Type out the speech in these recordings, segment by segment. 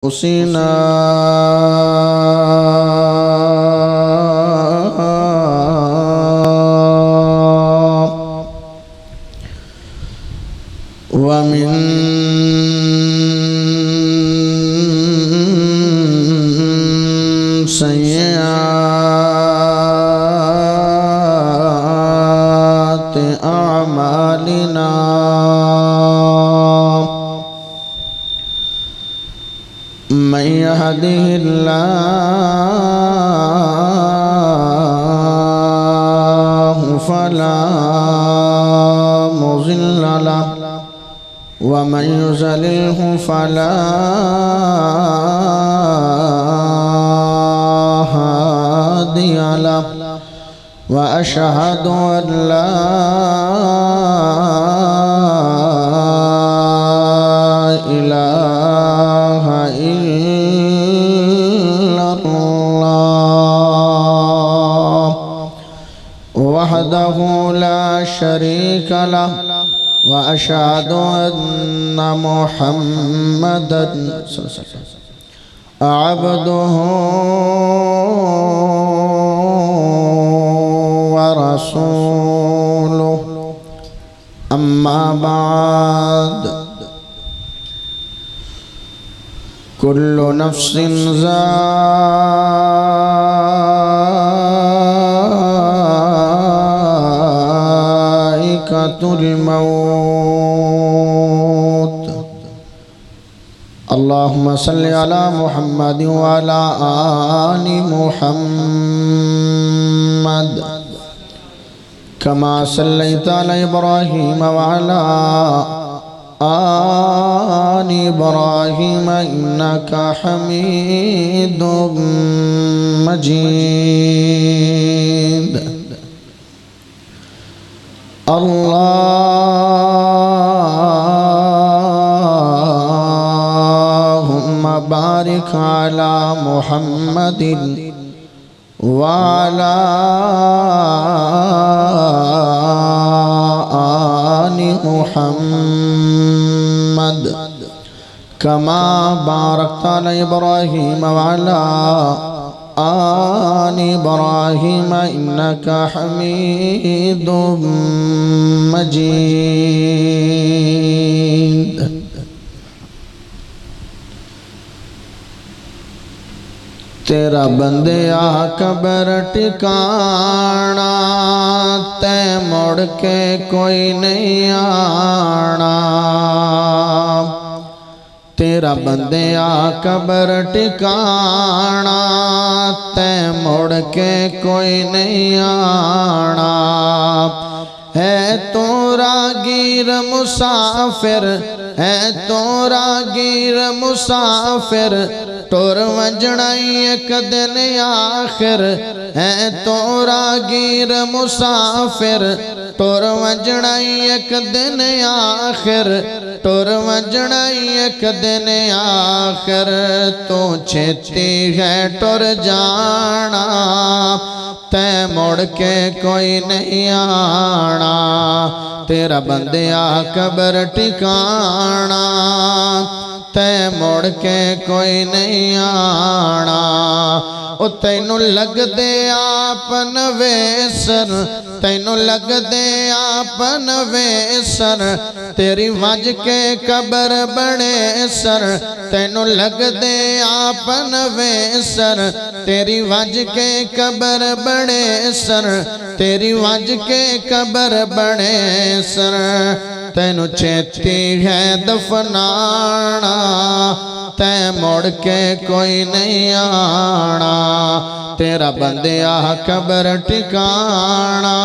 أنفسنا ومن سيئات أعمالنا من يهده الله فلا مضل له ومن يضلله فلا هادي له وأشهد أن لا إله إلا الله وحده لا شريك له وأشهد أن محمدًا عبده ورسوله أما بعد كل نفس ذائقة الموت اللهم صل على محمد وعلى آل محمد كما صليت على إبراهيم وعلى آل إبراهيم إنك حميد مجيد اللهم بارك على محمد وعلى آل محمد كما باركت على إبراهيم وعلى آل إبراهيم إنك حميد مجيد تیرا بندیا قبر ٹھکانا تے مڑ کے کوئی نہیں آنا تیرا بندیا قبر ٹھکانا تے مڑ کے کوئی نہیں آنا ہے تو راگیر مسافر ہے تو راگیر مسافر ٹور وجڑائی ایک دن آخر ہے تو راگیر مسافر ٹور وجڑائی ایک دن آخر ٹور وجڑائی ایک دن آخر تو چھتی ہے ٹور جانا تے مڑ کے کوئی نہیں آنا تیرا بندیا قبر ٹھکانا تے مڑ کے کوئی نہیں آنا او تینوں لگ دے آپن ویسر تینوں لگ دے آپن ویسر تیری وج کے قبر بڑے سر تینوں لگ دے آپن ویسر تیری وج کے قبر بڑے سر تیری وج کے قبر بڑے سر تینوں چھتی ہے دفنانا تے مڑ کے کوئی نہیں آنا تیرا بندیا قبر ٹھکانا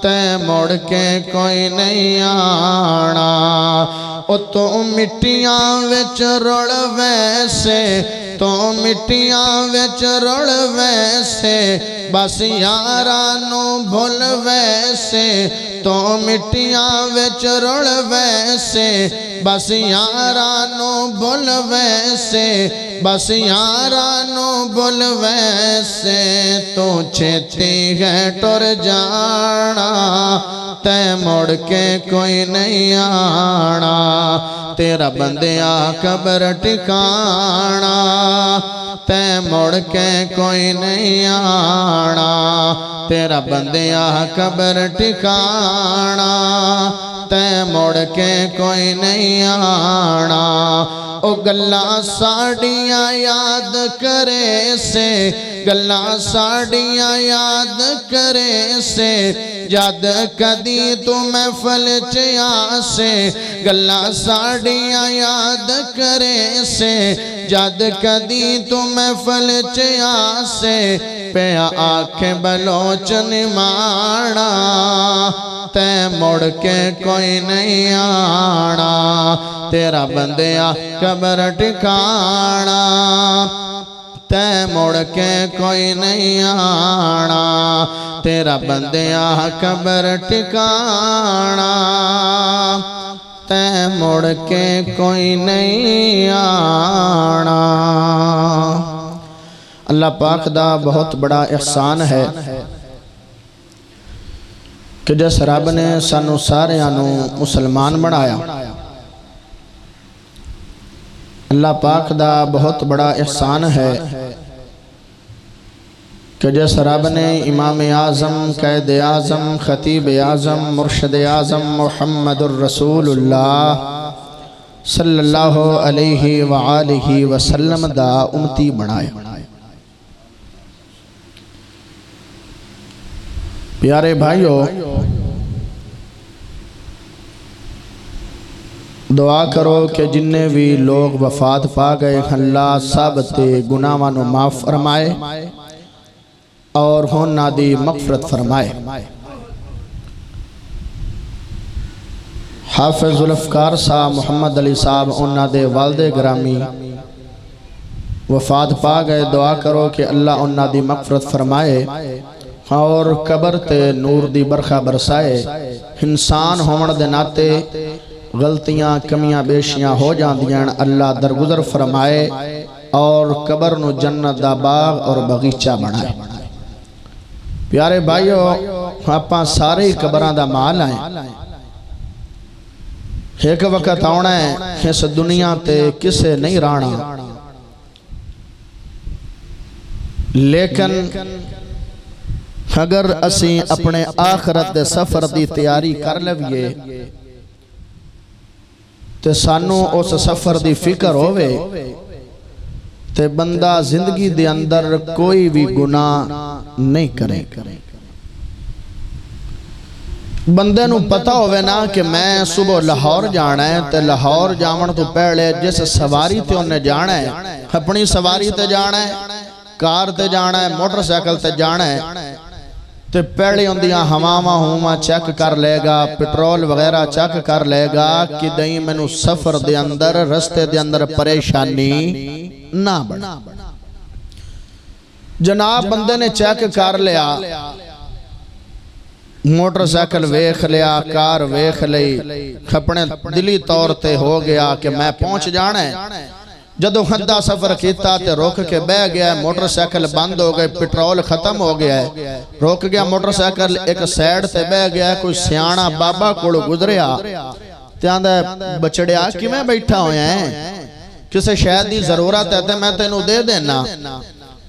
تے مڑ کے کوئی نہیں آنا او تو مٹیاں وچ رڑ ویسے تو مٹیاں وچ رڑ ویسے بس یارانوں بھول ویسے تو مٹیاں وچ رڑ ویسے بس یارانوں بھول ویسے بس یارانوں بھول ویسے تو چھتی ہے ٹر جانا تے مڑ کے کوئی نہیں آنا تیرا بندیا قبر ٹھکانا تے مڑ کے کوئی نہیں آنا تیرا بندیا قبر ٹھکانا تے مڑ کے کوئی نہیں آنا او گلاں ساڑیاں یاد کرے سے گلاں ساڑیاں یاد کرے سے جد کدی تو محفل چیا سے گلاں ساڑیاں یاد کرے سے جد کدی تو محفل چیا سے پیا آنکھیں بلوچ نمانا تے مڑ کے کوئی نہیں آنا تیرا بندیا قبر ٹھکانا تے مڑ کے کوئی نہیں آنا تیرا بندیا قبر ٹھکانا تے مڑ کے کوئی نہیں آنا اللہ پاک دا بہت بڑا احسان ہے کہ جس رب نے سانو ساریانو مسلمان بنایا اللہ پاک دا بہت بڑا احسان ہے کہ جس رب نے امام اعظم قائد اعظم خطیب اعظم مرشد اعظم محمد الرسول اللہ صلی اللہ علیہ وآلہ وسلم دا امتی بنایا پیارے بھائیو دعا کرو کہ جننے بھی لوگ وفات پا گئے اللہ سب تے گناہوں معاف فرمائے اور ہونا دی مغفرت فرمائے حافظ ذوالفقار صاحب محمد علی صاحب انہاں دے والد گرامی وفات پا گئے دعا کرو کہ اللہ انہاں دی مغفرت فرمائے اور قبر تے نور دی برخہ برسائے انسان ہومن دے ناتے غلطیاں کمیاں بیشیاں ہو جاندیاں اللہ درگزر فرمائے اور قبر نو جنت دا باغ اور بغیچہ بنائے پیارے بھائیو اپاں سارے قبران دا مال آئیں ایک وقت آنا ہے اس دنیا تے کسے نہیں رانا لیکن اگر اسی اپنے آخرت دے سفر دی تیاری کر لویے تے سانو اس سفر دی فکر ہوئے تے بندہ زندگی دے اندر کوئی بھی گناہ نہیں کرے بندے نو پتا ہوئے نا کہ میں صبح لاہور جانا ہے تے لاہور جاون تو پہلے جس سواری تے انہیں جانا ہے اپنی سواری تے جانا ہے کار تے جانا ہے موٹر سائیکل تے جانا ہے تے پہلے اندیاں ہماما ہوما چیک کر لے گا پٹرول وغیرہ چیک کر لے گا کہ دہیں میں نو سفر دے اندر رستے دے اندر پریشانی نہ بڑھا جناب بندے نے چیک کر لیا موٹر سائیکل ویکھ لیا کار ویکھ لئی اپنے دلی طور تے ہو گیا کہ میں پہنچ جانا ہے جدو خندہ سفر کیتا تے روک کے بہ گیا ہے موٹر سائیکل بند ہو گئے پٹرول ختم ہو گیا ہے روک گیا موٹر سائیکل ایک سیڈ تے بہ گیا ہے کوئی سیانا بابا کوڑو گزریا تے آندہ بچڑیا کی میں بیٹھا ہویا ہے کسے شاید دی ضرورت ہے تے میں تینوں دے دینا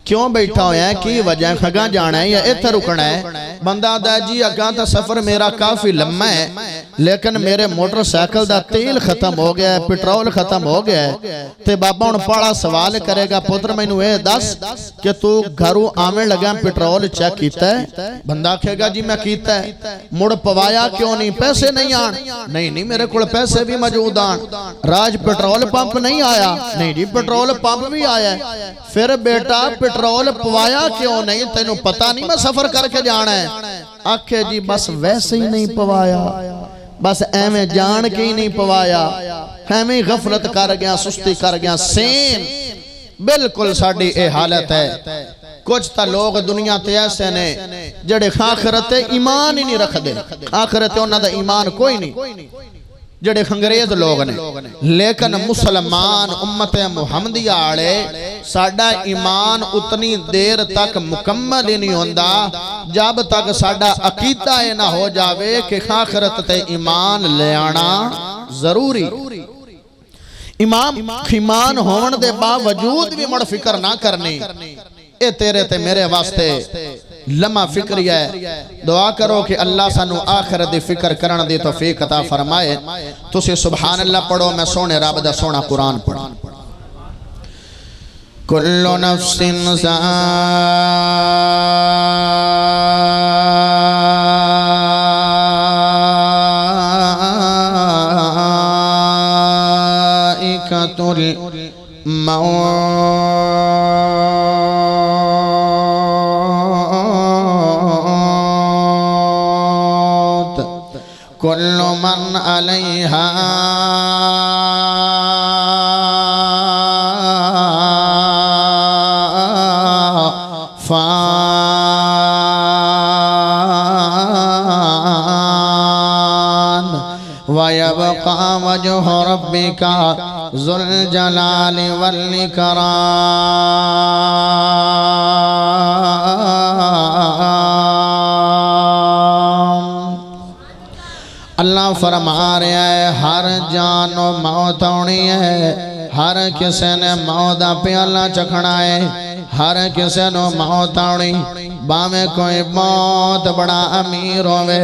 کیوں بیٹھا ہویا ہے کی وجہ کھگاں جانا ہے یا اتھا رکنا ہے بندہ دا جی اگاں تا سفر میرا کافی لمحہ ہے لیکن میرے موٹر سائیکل دا تیل ختم ہو گیا ہے پٹرول ختم ہو گیا ہے تے بابا ان پاڑا سوال کرے گا پتر میں نوے دس کہ تو گھرو آمیں لگا پٹرول چیک کیتا ہے بندہ کہے گا جی میں کیتا ہے مڑ پوایا کیوں نہیں پیسے نہیں آن نہیں میرے کل پیسے بھی موجود آن راج پٹرول پمپ نہیں آیا نہیں جی پٹرول پمپ بھی آیا ہے پھر بیٹا پٹرول پوایا کیوں نہیں تینوں پتا نہیں میں سفر کر کے جانا ہے آکھے جی بس ویسے ہی نہیں پوایا بس ایمیں جان کے ہی نہیں پوایا ایمیں غفلت کر گیا سستی کر گیا سیم بلکل ساڑی اے حالت ہے کچھ تا لوگ دنیا تے ایسے نے جڑے آخرت ایمان ہی نہیں رکھ دے آخرت انہاں دا ایمان کوئی نہیں جڑے انگریز لوگ نے لیکن مسلمان امت محمدی آڑے ساڈا ایمان اتنی دیر تک مکمل ہی نہیں ہوندا جب تک ساڈا عقیدہ نہ ہو جاوے کہ آخرت تے ایمان لے آنا ضروری ایمان ہون دے باوجود بھی مڑ فکر نہ کرنی اے تیرے تے میرے واسطے لمحہ فکری ہے دعا کرو کہ اللہ سانو آخرت دی فکر کرن دی توفیق عطا فرمائے تسی سبحان اللہ پڑھو میں سونے رب دا سونا قرآن پڑھا کل نفس ذائقۃ الموت کل من علیہا وَيَبْقَى وَجْهُ رَبِّكَ ذُو الْجَلَالِ وَالْإِكْرَامِ اللہ فرما رہا ہے ہر جان و موت ہونی ہے ہر کسی نے موت پیالہ چکھنا ہے ہر کسی نے موت آنی باویں کوئی موت بڑا امیر ہوئے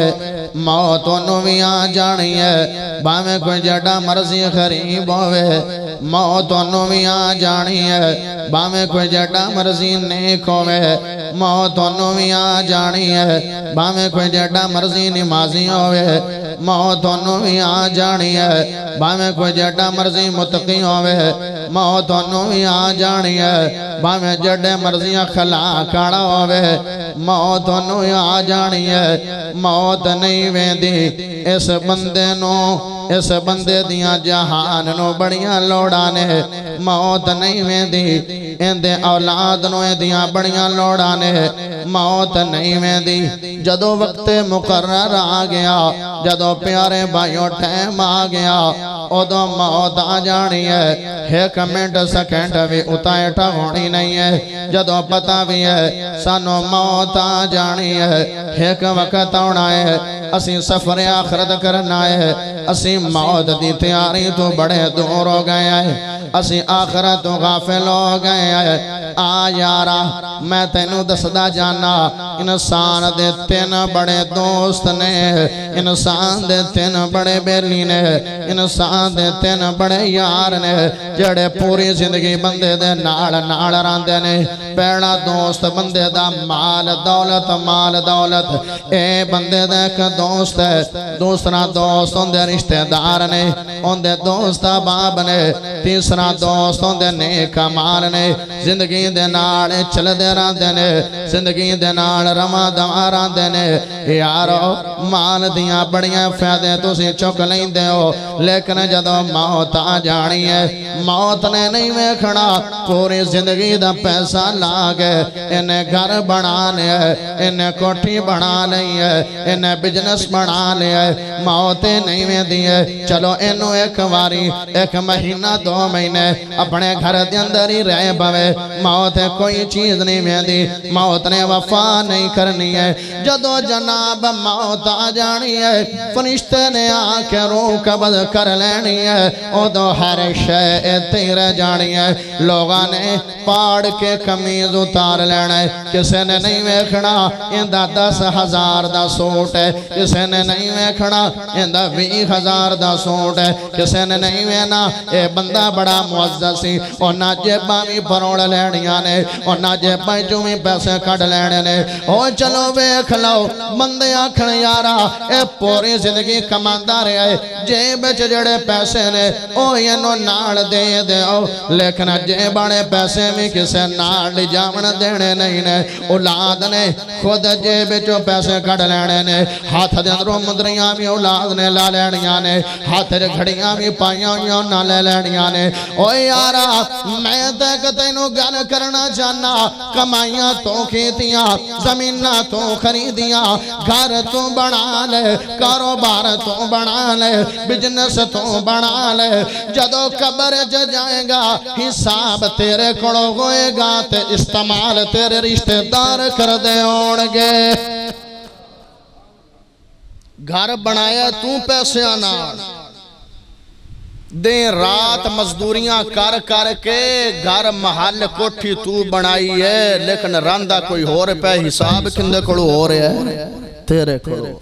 موت انہوں بھی آ جانی ہے باویں کوئی جڑا مرضی غریب ہوئے موت انہوں بھی آ جانی ہے باویں کوئی جڑا مرضی نیک ہوئے موت انہوں بھی آ جانی ہے باویں کوئی جڑا مرضی نمازی ہوئے موت انہوں بھی آ جانی ہے باویں کوئی جڑا مرضی متقی ہوئے موت انہوں بھی آ جانی ہے باویں جڑے مرضیاں خلا کھڑا ہوئے موت انہوں بھی آ جانی ہے موت نہیں ویندی اس بندے نو اس بندے دیاں جہان نو بڑیاں لوڑانے موت نہیں ویندی اندے اولاد نو دیاں بڑیاں لوڑانے موت نہیں ویندی جدو وقت مقرر آ گیا جدو پیارے بھائیوں ٹائم آ گیا ادو موت آ جانی ہے ایک منٹ سیکنڈ بھی اتائیٹا ہونی نہیں ہے جدو پتہ بھی ہے سانو موت آ جانی ہے ایک وقت ہونا ہے اسی سفر آخرت کرنا ہے اسی موت دی تیاری تو بڑے دور ہو گئے ہیں اسی آخرت تو غافل ہو گئے ہیں آ یارا میں تینوں دسدا جانا انسان دے تین بڑے دوست نے انسان دے تین بڑے بیلی نے انسان دے تین بڑے یار نے جڑے پوری زندگی بندے دے نال راندے نے پہلا دوست بندے دا مال دولت اے بندے دے ایک دوست ہے دوسرا دوست ان دے رشتہ دار نے ان دے دوست باپ نے تیسرا دوست ان دے نیک مال نے زندگی دے نال چل دے راندے نے زندگی دے نال رما دما راندے نے یارو مال دیاں بڑیاں فائدے تسی چک لیندے ہو لیکن جدو موت آ جانی ہے موت نے نہیں ویکھنا پوری زندگی دا پیسہ لاگے انہیں گھر بنا لیا ہے انہیں کوٹھی بنا لئی ہے انہیں بجنس بنا لیا ہے موت نہیں ویندی ہے چلو انہوں ایک واری ایک مہینہ 2 مہینے اپنے گھر دے اندر ہی رہ پوے موت کوئی چیز نہیں ویندی موت نے وفا نہیں کرنی ہے جدو جناب موت آ جانی ہے فرشتے نے آ کے روح قبض کر لینی ہے ادو ہر شے تیرے جانی ہے لوگاں نے پاڑ کے کمیز اتار لینا ہے کسے نے نہیں ویکھنا اندہ 10,000 دا سوٹ ہے کسے نے نہیں ویکھنا اندہ 20,000 دا سوٹ ہے کسے نے نہیں وینا اے بندہ بڑا معزز سی اونا جیباں بھی پروڑ لینیاں نے اونا جیباں جو بھی پیسے کٹ لینے نے او چلو ویکھ لو بندے آکھن یارا اے پوری زندگی کماندہ رہے جیب جڑے پیسے نے او ینو نال دے دے او لیکن جیبانے پیسے میں کسے نال جامن دینے نہیں نے اولاد نے خود جیب جو پیسے کٹ لینے نے ہاتھ دے اندروں مدریاں بھی اولاد نے لا لینیاں نے ہاتھ دے گھڑیاں بھی پائیاں نہ لے لینیاں نے او یارا میں تک تینوں گل کرنا چاہنا کمائیاں تو کھیتیاں زمینہ تو خریدیاں گھر تو بنا لے کاروبار تو بنا لے بجنس تو بنا لے جدو قبر جائے گا حساب تیرے کڑو ہوئے گا تے استعمال تیرے رشتہ دار کر دے ہونگے گھر بنایا تو پیسے آنا دن رات مزدوریاں کر کر کے گھر محل کوٹھی تو بنائی ہے لیکن راندہ کوئی ہو رہے پہ حساب کندے کڑو ہو رہے ہے تیرے کڑو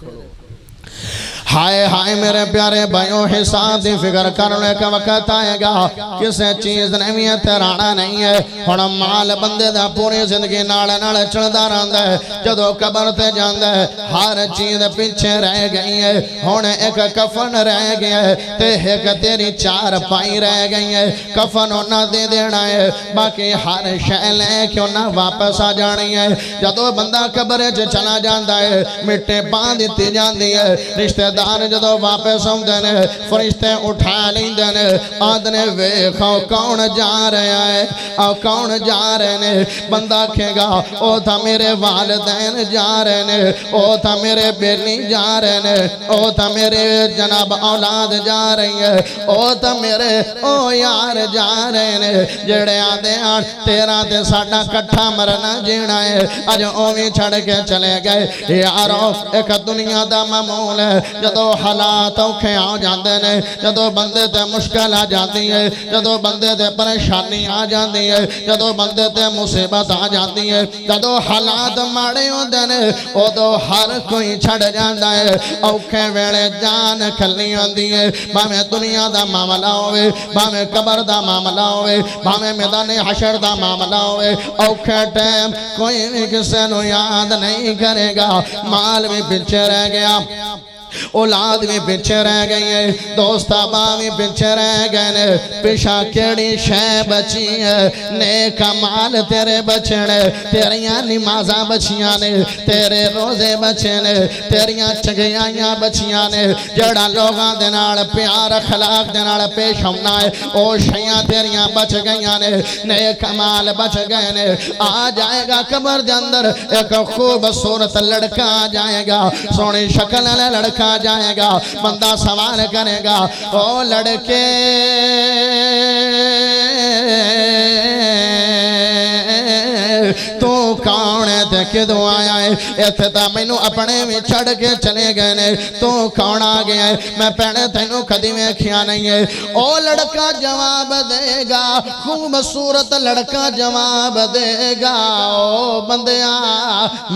ہائے ہائے میرے پیارے بھائیوں حساب دی فکر کرنے کا وقت آئے گا کسے چیز نہیں ہے تیرانا نہیں ہے ہن مال بندے دا پوری زندگی نالے نالے چڑھدا رہندا ہے جدو قبر تے جاندا ہے ہر چیز پیچھے رہ گئی ہے ہن ایک کفن رہ گیا ہے تے ایک تیری چار پائی رہ گئی ہے کفن نہ دے دینا ہے باقی ہر شے لے کے نہ واپس آ جانی ہے جدو بندہ قبر وچ چلا جاندا ہے مٹی پا دتی جاندی ہے رشتہ دار جدو واپس آؤندے نے فرشتے اٹھا لیندے نے آدھنے ویکھو کون جا رہا ہے او کون جا رہے نے بندہ کہے گا او تھا میرے والدین جا رہے نے او تھا میرے بیلی جا رہے نے او تھا میرے جناب اولاد جا رہی ہے او تھا میرے او یار جا رہے نے جڑے آدھے آن تیرا تے ساڑھا کٹھا مرنا جینا ہے اج اوویں چھڑ کے چلے گئے یارو ایک دنیا دا معمول ہے جدو حالات اوکھے آ جاندے نے جدو بندے تے مشکل آ جاندی ہے جدو بندے تے پریشانی آ جاندی ہے جدو بندے تے مصیبت آ جاندی ہے جدو حالات ماڑے ہوندے نے ادو ہر کوئی چھڑ جاندا ہے اوکھے ویلے جان کھلنی ہوندی ہے بھاویں دنیا دا معاملہ ہوئے بھاویں قبر دا معاملہ ہوئے بھاویں میدان حشر دا معاملہ ہوئے اوکھے ٹائم کوئی بھی کسے نو یاد نہیں کرے گا مال بھی پیچھے رہ گیا اولاد بھی پیچھے رہ گئی ہے دوست آبا بھی پیچھے رہ گئے نے پیشہ کیڑی شے بچی ہے نیک مال تیرے بچنے تیریاں نمازاں بچیاں نے تیرے روزے بچے نے تیریاں چگیاں بچیاں نے جڑا لوگاں دے نال پیار اخلاق دے نال پیش ہونا ہے او شیاں تیریاں بچ گئیاں نے نیک مال بچ گئے نے آ جائے گا قبر دے اندر ایک خوبصورت لڑکا آ جائے گا سونی شکل والے لڑکا جائے گا بندہ سوال کرے گا او لڑکے تو کون ہے تے کدوں آیا ہے ایتھے تا مینوں اپنے میں چھڑ کے چلے گئے نے تو کون آ گیا ہے میں پہنے تینوں کدی ویکھیا نہیں ہے او لڑکا جواب دے گا خوبصورت لڑکا جواب دے گا او بندیا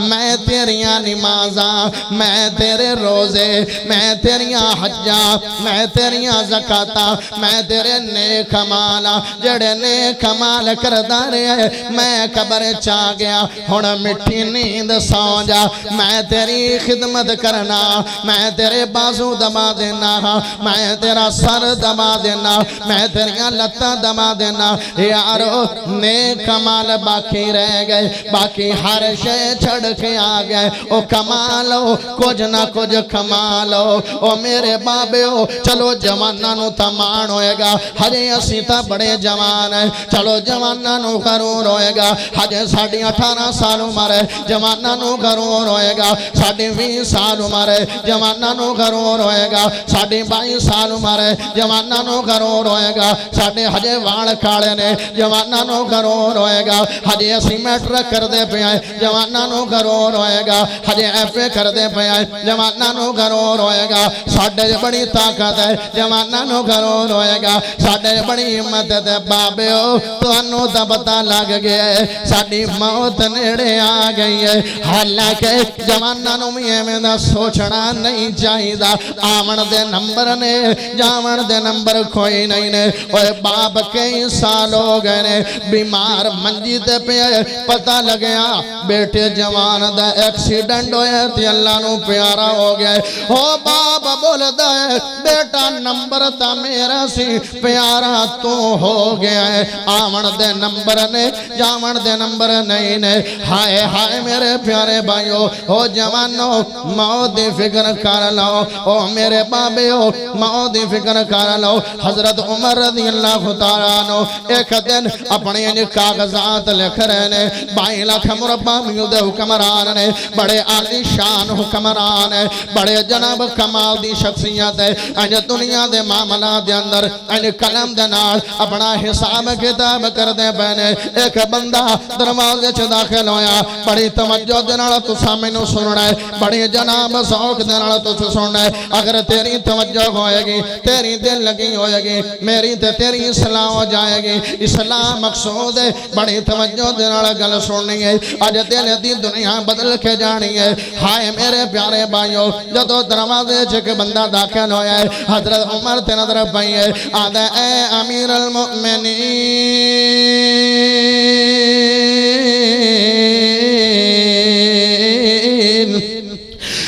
میں تیریاں نمازاں میں تیرے روزے میں تیریاں حجاں میں تیریاں زکاتاں میں تیرے نیک مالاں جڑے نیک مال کردا رہے میں قبر چا گیا ہن مٹھی نیند سو جا میں تیری خدمت کرنا میں تیرے بازو دبا دینا میں تیرا سر دبا دینا میں تیریاں لتاں دبا دینا یارو نیک مال باقی رہ گئے باقی ہر شے چھڑ کے آ گئے او کمالو کچھ نہ کچھ کمالو او میرے بابے ہو چلو جواناں نو تمان ہوئے گا ہجے اسی تا بڑے جوان ہیں چلو جواناں نو غرور ہوئے گا ہجے ساڑھی 18 سال عمر ہے جواناں نو غرور ہوئے گا ساڑھی 20 سال عمر ہے جواناں نو غرور ہوئے گا ساڑھی 22 سال عمر ہے جواناں نو غرور ہوئے گا ساڑھے ہجے وال کھاڑے نے جواناں نو غرور ہوئے گا ہجے اسی میٹرک کر دے پہ آئے جواناں نو غرور ہوئے گا ہجے ایف اے کر دے پہ آئے جواناں نو غرور ہوئے گا ساڑھے بڑی طاقت ہے جواناں نو غرور ہوئے گا ساڑھے بڑی ہمت ہے بابے ہو تو انو تا پتہ لگ گیا ہے ساڑھی موت نیڑے آ گئی ہے حالانکہ جواناں نو میں دا سوچنا نہیں چاہی دا آمن دے نمبر نے جاون دے نمبر کوئی نہیں نے اوہ باپ کئی سال ہو گئے نے بیمار منجی تے پہ پتہ لگیا بیٹے جوان دا ایکسیڈنٹ ہویا تھی اللہ نو پیارا ہو گیا او باپ بول دا ہے بیٹا نمبر تا میرا سی پیارا تو ہو گیا ہے آمن دے نمبر نے جاون دے نمبر نہیں نے نے ہائے ہائے میرے پیارے بھائیو او جوانو موت دی فکر کر لو او میرے بابیو موت دی فکر کر لو حضرت عمر رضی اللہ تعالیٰ عنہ ایک دن اپنے کاغذات لکھ رہے نے 22 لاکھ مربع میل دے حکمران نے بڑے عالی شان حکمران ہے بڑے جناب کمال دی شخصیت ہے انج دنیا دے معاملات دے اندر انج قلم دے نال اپنا حساب کتاب کر دے پہنے ایک بندہ دروازے چ داخل ہویا بڑی توجہ دے نال تساں مینوں سننا ہے بڑی جناب ذوق دے نال تساں سننا ہے اگر تیری توجہ ہوئے گی تیری دل لگی ہوئے گی میری تے تیری اصلاح ہو جائے گی اصلاح مقصود ہے بڑی توجہ دے نال گل سننی ہے اج دل دی دنیا بدل کے جانی ہے ہائے میرے پیارے بھائیو جدو دروازے چ بندہ داخل ہویا ہے حضرت عمر تے نظر پئی ہے آدھا اے امیر المؤمنین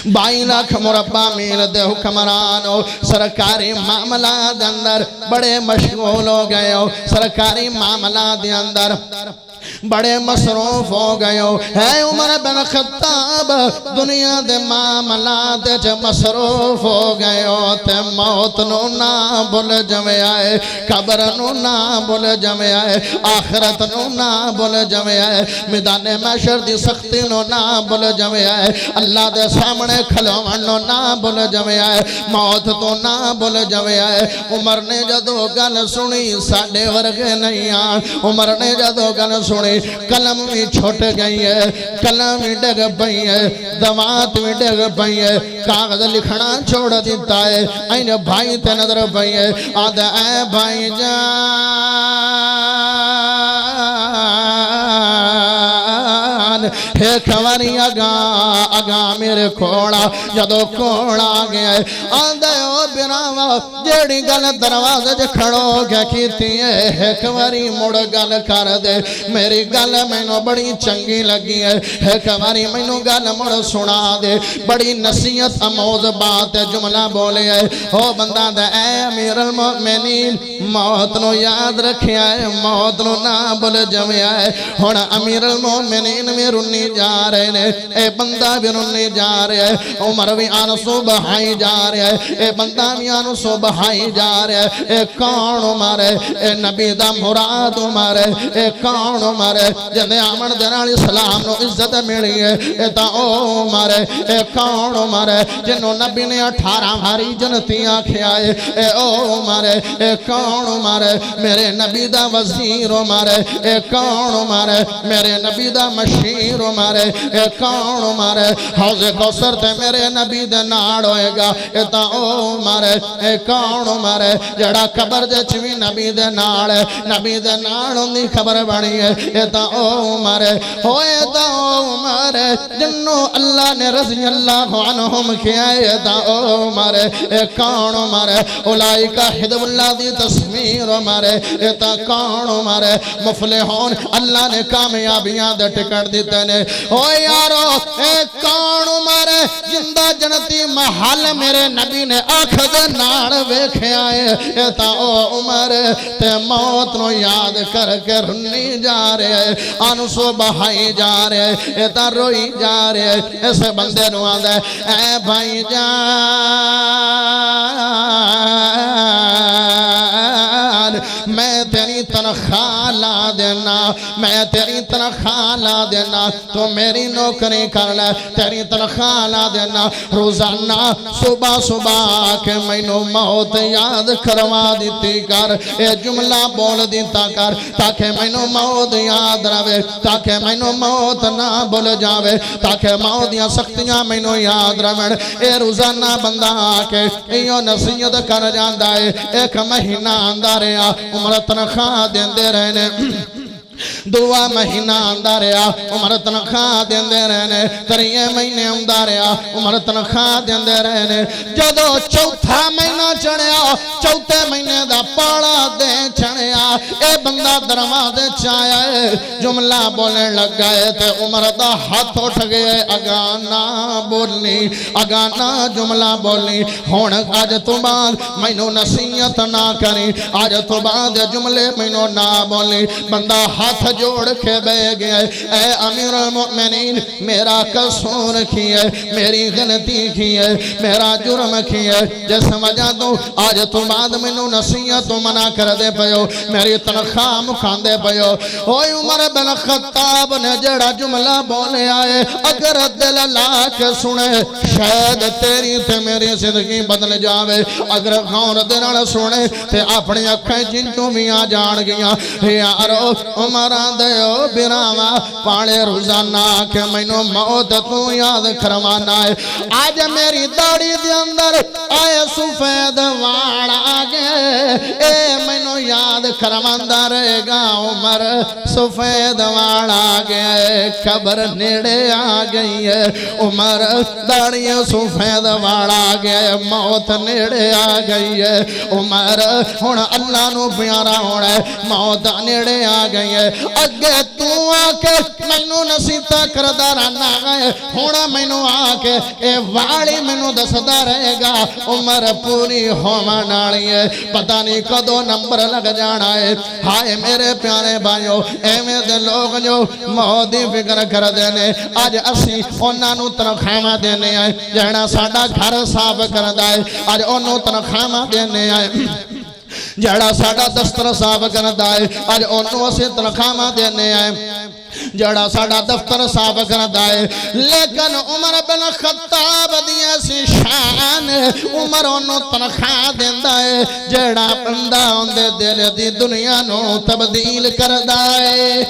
22 لاکھ مربع میل دے حکمران ہو سرکاری معاملات دے اندر بڑے مشغول ہو گئے ہو سرکاری معاملات دے اندر بڑے مصروف ہو گئے ہو اے عمر بن خطاب دنیا دے معاملات چ مصروف ہو گئے ہو تے موت نو نہ بھول جویں آئے قبر نو نہ بھول جویں آئے آخرت نو نہ بھول جویں آئے میدان محشر دی سختی نو نہ بھول جویں آئے اللہ دے سامنے کھلوون نو نہ بھول جویں آئے موت تو نہ بھول جویں آئے عمر نے جدو گل سنی ساڈے ورگے نہیں آن عمر نے جدو گل سنی قلم بھی چھوٹ گئی ہے قلم بھی ڈگ پئی ہے دوات بھی ڈگ پئی ہے کاغذ لکھنا چھوڑ دیتا ہے این بھائی تے نظر پئی ہے آدھا اے بھائی جان ایک واری اگا میرے کھوڑا جدو کھوڑا گیا ہے آدھا او براوا جیڑی گل دروازے جے کھڑو گیا کیتی ہے ایک واری مڑ گل کر دے میری گل مینوں بڑی چنگی لگی ہے ایک واری مینوں گل مڑ سنا دے بڑی نصیحت آموز بات جملہ بولے ہے او بندہ دے اے امیر المؤمنین موت نو یاد رکھیا ہے موت نو نہ بھول جویں ہے ہن امیر المؤمنین میں رنی جا رہے نے اے بندہ بھی رنی جا رہے ہے عمر بھی آن صبحائی جا رہے ہے اے بندہ بھی آن صبحائی جا رہے ہے اے کون عمر ہے اے نبی دا مراد عمر ہے اے کون عمر ہے جندے آمن دنال اسلام نو عزت ملی ہے اے تا او عمر ہے اے کون عمر ہے جنہوں نبی نے 18 ہاری جنتیاں کھیائے اے او عمر ہے اے کون عمر ہے میرے نبی دا وزیر عمر ہے اے کون عمر ہے میرے نبی دا مشیر عمر ہے اے کون عمر ہے حوض کوثر تے میرے نبی دے نال ہوئے گا اے تا او عمر ہے اے کون عمر ہے جڑا قبر دے چوی نبی دے نال ہے نبی دے نال ہوندی خبر بنی ہے اے تا او عمر ہے ہوئے تا او عمر ہے جنوں اللہ نے رضی اللہ عنہم کیا اے تا او عمر ہے اے کون عمر ہے اولائکا حزب اللہ دی تصویر عمر ہے اے تا کون عمر ہے مفلحون اللہ نے کامیابیاں دے ٹکٹ دیتے نے او یارو اے کون عمر ہے جندہ جنتی محل میرے نبی نے آنکھ دے نال ویکھیا اے تا او عمر ہے تے موت نو یاد کر کے رنی جا رہے ہیں آنو صبحائی جا رہے ہیں اے تا روئی جا رہے ہیں ایسے بندے نو آدھے اے بھائی جان میں تیری تنخواہ لا دینا میں تیری تنخواہ لا دینا تو میری نوکری کر لے تیری تنخواہ لا دینا روزانہ صبح صبح کے مینوں موت یاد کروا دیتی کر اے جملہ بول دیتا کر تاکہ مینوں موت یاد رہے تاکہ مینوں موت نہ بھول جاوے تاکہ موت یا سختیاں مینوں یاد رہن اے روزانہ بندہ آکے ایو نصیحت کر جاندا ہے ایک مہینہ آندا رہیا عمر تنخواہ دیندے رہنے دعا مہینہ آندا رہا عمر تنخواہ دیندے رہنے 3 مہینے آندا رہا عمر تنخواہ دیندے رہنے جدو چوتھا مہینہ چڑھیا چوتھے مہینے دا پاڑا دے چڑھیا اے بندہ دروازے چایا ہے جملہ بولنے لگ گئے تے عمر دا ہاتھ اٹھ گئے اگانا بولنی اگانا جملہ بولنی ہون آج تو بعد مینوں نصیحت نہ کری آج تو بعد جملے مینوں نہ بولنی بندہ ہاتھ ہاتھ جوڑ کے بے گئے اے امیر المؤمنین میرا قصور کی ہے میری غلطی کی ہے میرا جرم کی ہے جس وجہ تو آج تو بعد منو نصیحت تو منع کر دے پیو میری تنخواہ مکھان دے پیو اوہ عمر بن خطاب نے جڑا جملہ بولے آئے اگر دل لا کے سنے شاید تیری تے میری زندگی بدل جاوے اگر غور دنال سنے تے اپنی اکھیں جنچوں بھی آ جان گیا یارو عمران دیو براما پاڑے روزانہ کہ مینو موت تو یاد کروانا ہے آج میری داڑی دے اندر آئے سفید وار آگے اے مینو یاد کرواندہ رہے گا عمر سفید وار آگے قبر نیڑے آگئی ہے عمر داڑی سفید وار آگے موت نیڑے آگئی ہے عمر ہون اللہ نو پیارا ہونا ہے موت نیڑے آگئی ہے اگے تو آکے مینو نصیحت کردہ رہنا ہے ہونا مینو آکے اے والی مینو دسدہ رہے گا عمر پوری ہوما ناڑی ہے پتہ نہیں کدو نمبر لگ جانا ہے ہائے میرے پیارے بھائیو اے میرے لوگ جو موتی فکر کر دینے آج اسی انہاں نو تنخواہ دینے آئے جہنا ساڑا گھر صاف کردہ ہے آج انہوں تنخواہ دینے آئے جڑا ساڑا دفتر صاف کرتا ہے آج انہوں سے تنخواہ دینے آئے جڑا ساڑا دفتر صاف کرتا ہے لیکن عمر بن خطاب دیا سی شان عمر انہوں تنخواہ دیندہ ہے جڑا بندہ اندے دل دی دنیا نو تبدیل کرتا ہے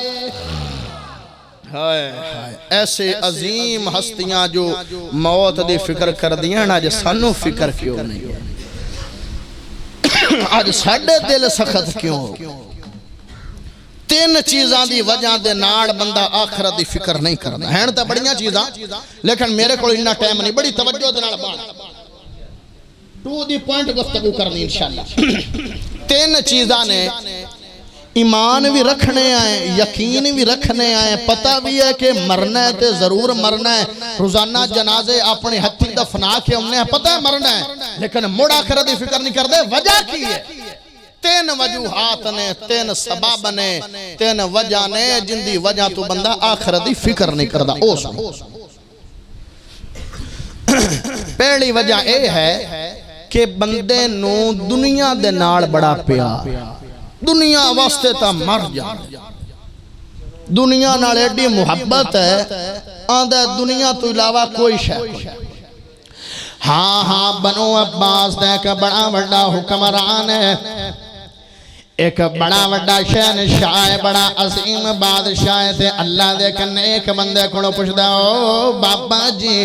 ایسے عظیم ہستیاں جو موت دی فکر کر دیا نا جے سانو فکر کیوں نہیں ہے آج ساڑے دل سخت کیوں تین چیزاں دی وجہ دے ناڑ بندہ آخرت دی فکر نہیں کرنا ہیں تا بڑیاں چیزاں لیکن میرے کو انہا ٹائم نہیں بڑی توجہ دے ناڑ بان ٹو دی پوائنٹ گفتگو کرنی انشاءاللہ تین چیزاں نے ایمان بھی رکھنے آئے یقین بھی رکھنے آئے پتہ بھی ہے کہ مرنا ہے تے ضرور مرنا ہے روزانہ جنازے اپنے ہتھی دفنا کے ہم نے پتہ ہے مرنا ہے لیکن مڑ آخرت دی فکر نہیں کر دے وجہ کی ہے تین وجوہات نے تین سباب نے تین وجہ نے جن دی وجہ تو بندہ آخرت دی فکر نہیں کردہ پہلی وجہ اے ہے کہ بندے نو دنیا دے نال بڑا پیار دنیا واسطے تا مر جانے دنیا نال ایڈی محبت ہے آندھا دنیا تو علاوہ کوئی شے ہاں بنو عباس دے کہ بڑا بڑا حکمران ہے ایک بڑا بڑا شہنشاہ ہے بڑا عظیم بادشاہ ہے اللہ دے کنے ایک بندے کھڑو پوچھدا او بابا جی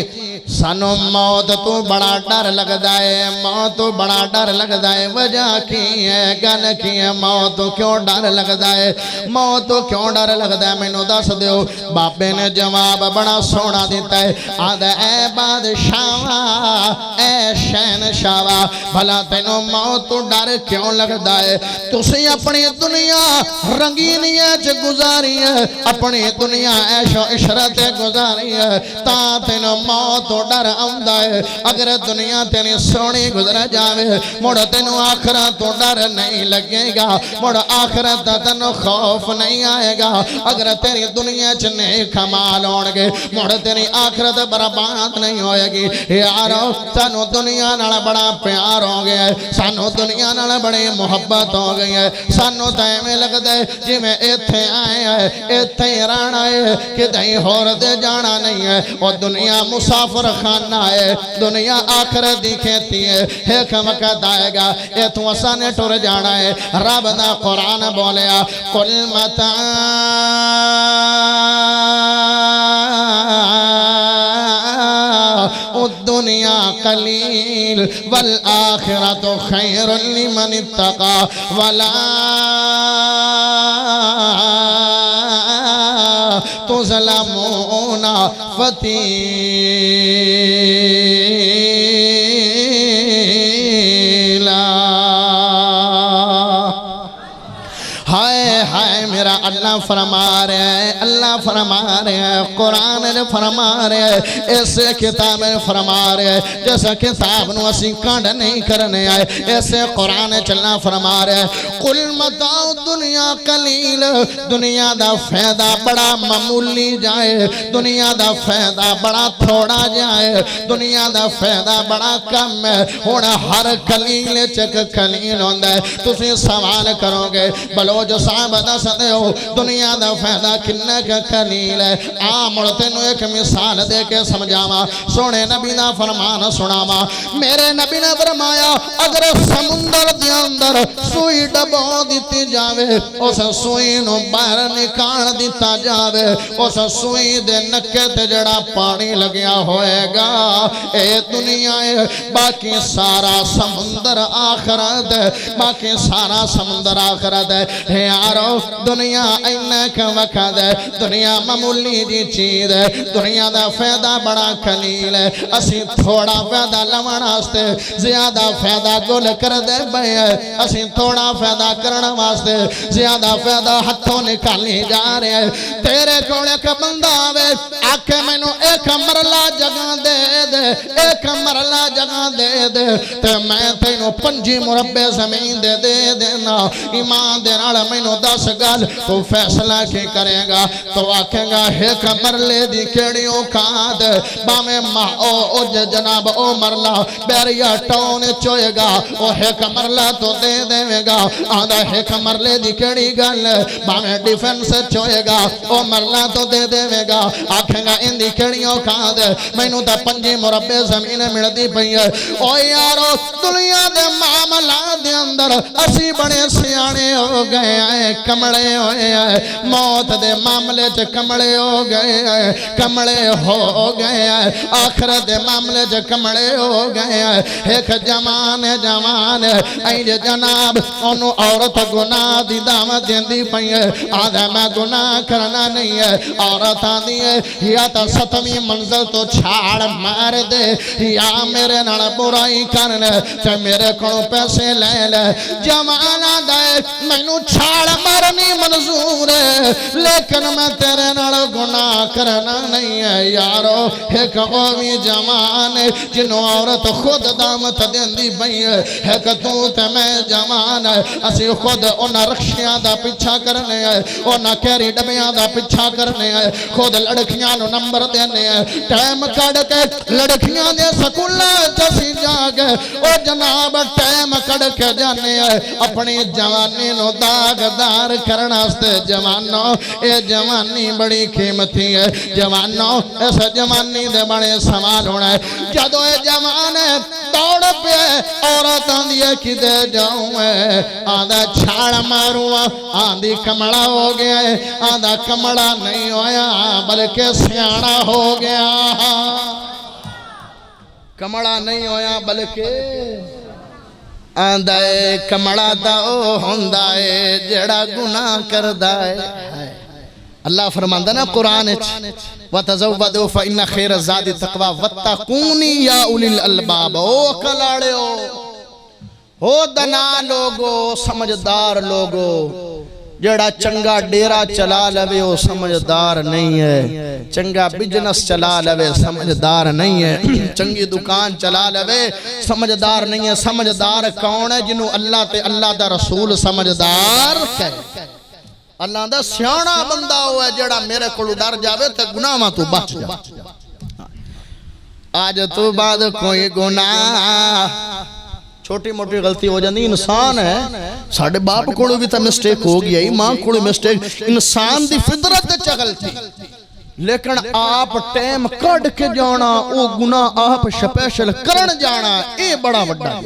سانو موت تو بڑا ڈر لگدا ہے موت تو بڑا ڈر لگدا ہے وجہ کی ہے گل کی ہے موت تو کیوں ڈر لگدا ہے موت تو کیوں ڈر لگدا ہے مینوں دس دیو بابے نے جواب بڑا سونا دیتا ہے آدھا اے بادشاہ اے شہنشاہ بھلا تینوں موت تو ڈر کیوں لگدا ہے تسی اپنی دنیا رنگینیت گزاری ہے اپنی دنیا عیش و عشرت گزاری ہے تا تینوں موت تو ڈر آمدہ ہے اگر دنیا تینی سونی گزر جاوے مڑ تینوں آخرت تو ڈر نہیں لگے گا مڑ آخرت تینوں خوف نہیں آئے گا اگر تیری دنیا چنے کمال ہونگے مڑ تیری آخرت برباد نہیں ہوئے گی یارو سانو دنیا نال بڑا پیار ہو گیا ہے سانو دنیا نال بڑی محبت ہو گئی ہے سانو تائیں میں لگ دے جی میں ایتھے آئے ہیں ایتھے رانا ہے کہ دہیں ہور دے جانا نہیں ہے اور دنیا مسافر خانہ ہے دنیا آخرت دکھیتی ہے ایک وقت آئے گا اے تو اسانے ٹور جانا ہے رب دا قرآن بولیا قل متاع الدنیا قلیل والآخرت خیر لمن اتقا ولا تظلمون فتیلا ہائے ہائے میرا اللہ فرما رہے ہیں، اللہ فرما رہے ہیں، قرآن نے فرما رہے ہیں، ایسے کتاب نے فرما رہے ہیں جیسا کتاب نو اسی کانڈ نہیں کرنے آئے، ایسے قرآن چلنا فرما رہے ہیں قل متاع دنیا قلیل، دنیا دا فیدہ بڑا معمولی جائے، دنیا دا فیدہ بڑا تھوڑا جائے، دنیا دا فیدہ بڑا کم ہے، ہونا ہر قلیل چک قلیل ہوندہ ہے۔ تسی سوال کرو گے بلوچ صاحب دس دے ہو دنیا دا فیدہ کنے کا قلیل ہے؟ مڑتے نو ایک مثال دے کے سمجھاوا، سونے نبی دا فرمان سناوا۔ میرے نبی نے فرمایا اگر سمندر دے اندر سوئی ڈبو دیتی جاوے، اس سوئی نو باہر نکال دیتا جاوے، اس سوئی دے نکے تے جڑا پانی لگیا ہوئے گا، اے دنیا ہے باقی سارا سمندر آخرت ہے، باقی سارا سمندر آخرت ہے۔ یارو دنیا اینک وقت ہے، دنیا معمولی جی چیز ہے، دنیا دا فیدہ بڑا قلیل ہے، اسی تھوڑا فیدہ لمن واسطے زیادہ فیدہ گل کر دے بھئی ہے، اسی تھوڑا فیدہ کرنا واسطے زیادہ فیدہ ہتھوں نکالی جا رہے ہیں۔ تیرے کولے کا بندہ آوے آکھے میں نو ایک مرلہ جگہ دے دے، ایک مرلہ جگہ دے دے تے میں تینو 5 مربع زمین دے دے دینا، ایمان دے نال میں نو 10 گل تو فیصلہ کی کرے گا؟ تو آکھے گا ایک مرلے دی کیڑیوں کھاد بامے او جناب او مرلہ بیریا ٹون چوئے گا، او ایک مرلہ تو دے دے گا، آدھا ایک مرلے دی کیڑی گل بامے ڈیفنس چوئے گا، او مرلہ تو دے دے گا، آکھے گا ان دی کیڑیوں کھاد میں نو دا 5 مربع زمین مل دی پئی ہے۔ او یارو دنیا دے معاملہ دے اندر اسی بڑے سیانے ہو گئے ہیں، کمڑے ہوئے ہیں، موت دے معاملے چ کمڑے ہو گئے ہیں، کمڑے ہو گئے ہیں، آخرت دے معاملے چ کمڑے ہو گئے ہیں۔ ایک جوان این جناب انہوں عورت گناہ دی دعوت دیندی پئی ہے، آدھا میں گناہ کرنا نہیں ہے، عورت آدھی ہے یا تا 7ویں منزل تو چھاڑ مار دے، یا میرے نال برائی کرنے تے میرے کڑوں پیسے لے لے۔ جوان آدھا ہے مینو چھاڑ مارنی منظور ہے لیکن میں تیرے نال گناہ کرنا نہیں ہے۔ یارو ایک اوی جوان ہے جنہوں عورت خود دعوت دیندی پئی ہے، ایک تو تے میں جوان ہے، اسی خود انہاں رکشیاں دا پیچھا کرنے ہے، انہاں کیری ڈبیاں دا پیچھا کرنے ہے، خود لڑکیاں نو نمبر دینے ہے، ٹائم کڑ کے لڑکیاں دے سکولہ جسی جاگے، او جناب ٹائم کڑ کے جانے ہے اپنی جوانی نو داغدار کرنا ستے۔ جوانوں اے جوانی بڑی قیمتی ہے، جوانوں اس جوانی دے بڑے سوال ہونا ہے۔ جدو اے جوان ہے دوڑ پہ عورت آندھی کدے جاؤں ہے، آدھا چھاڑ ماروں، آندھی کمڑا ہو گیا ہے، آدھا کمڑا نہیں ہویا بلکہ سیاڑا ہو گیا، کمڑا نہیں ہویا بلکہ آندھا ہے کمڑا دا او ہوندہ ہے جڑا گناہ کردہ ہے۔ اللہ فرماندہ نا قرآن وَتَزَوَّدُوا فَإِنَّ خَيْرَ الزَّادِ التَّقْوَىٰ وَاتَّقُونِ يَا أُولِي الْأَلْبَابِ۔ او کلاڑے ہو دنا لوگو، سمجھدار لوگو، جڑا چنگا ڈیرا چلا لوے وہ سمجھدار نہیں ہے، چنگا بجنس چلا لوے سمجھدار نہیں ہے، چنگی دکان چلا لوے سمجھدار نہیں ہے۔ سمجھدار کون ہے؟ جنہوں اللہ تے اللہ دا رسول سمجھدار کہے۔ اللہ دا سیانا بندہ ہوا ہے جڑا میرے کو ڈر جاوے تے گناہ ماں تو بچ جا۔ آج تو بعد کوئی گناہ چھوٹی موٹی غلطی ہو جاندی، انسان ہے، ساڑھے باپ کوڑو بھی تا مسٹیک ہو گیا ہی، ماں کوڑو مسٹیک، انسان دی فطرت چا غلطی، لیکن آپ ٹیم کڑ کے جانا او گناہ آپ شپیشل کرن جانا، اے بڑا وڈا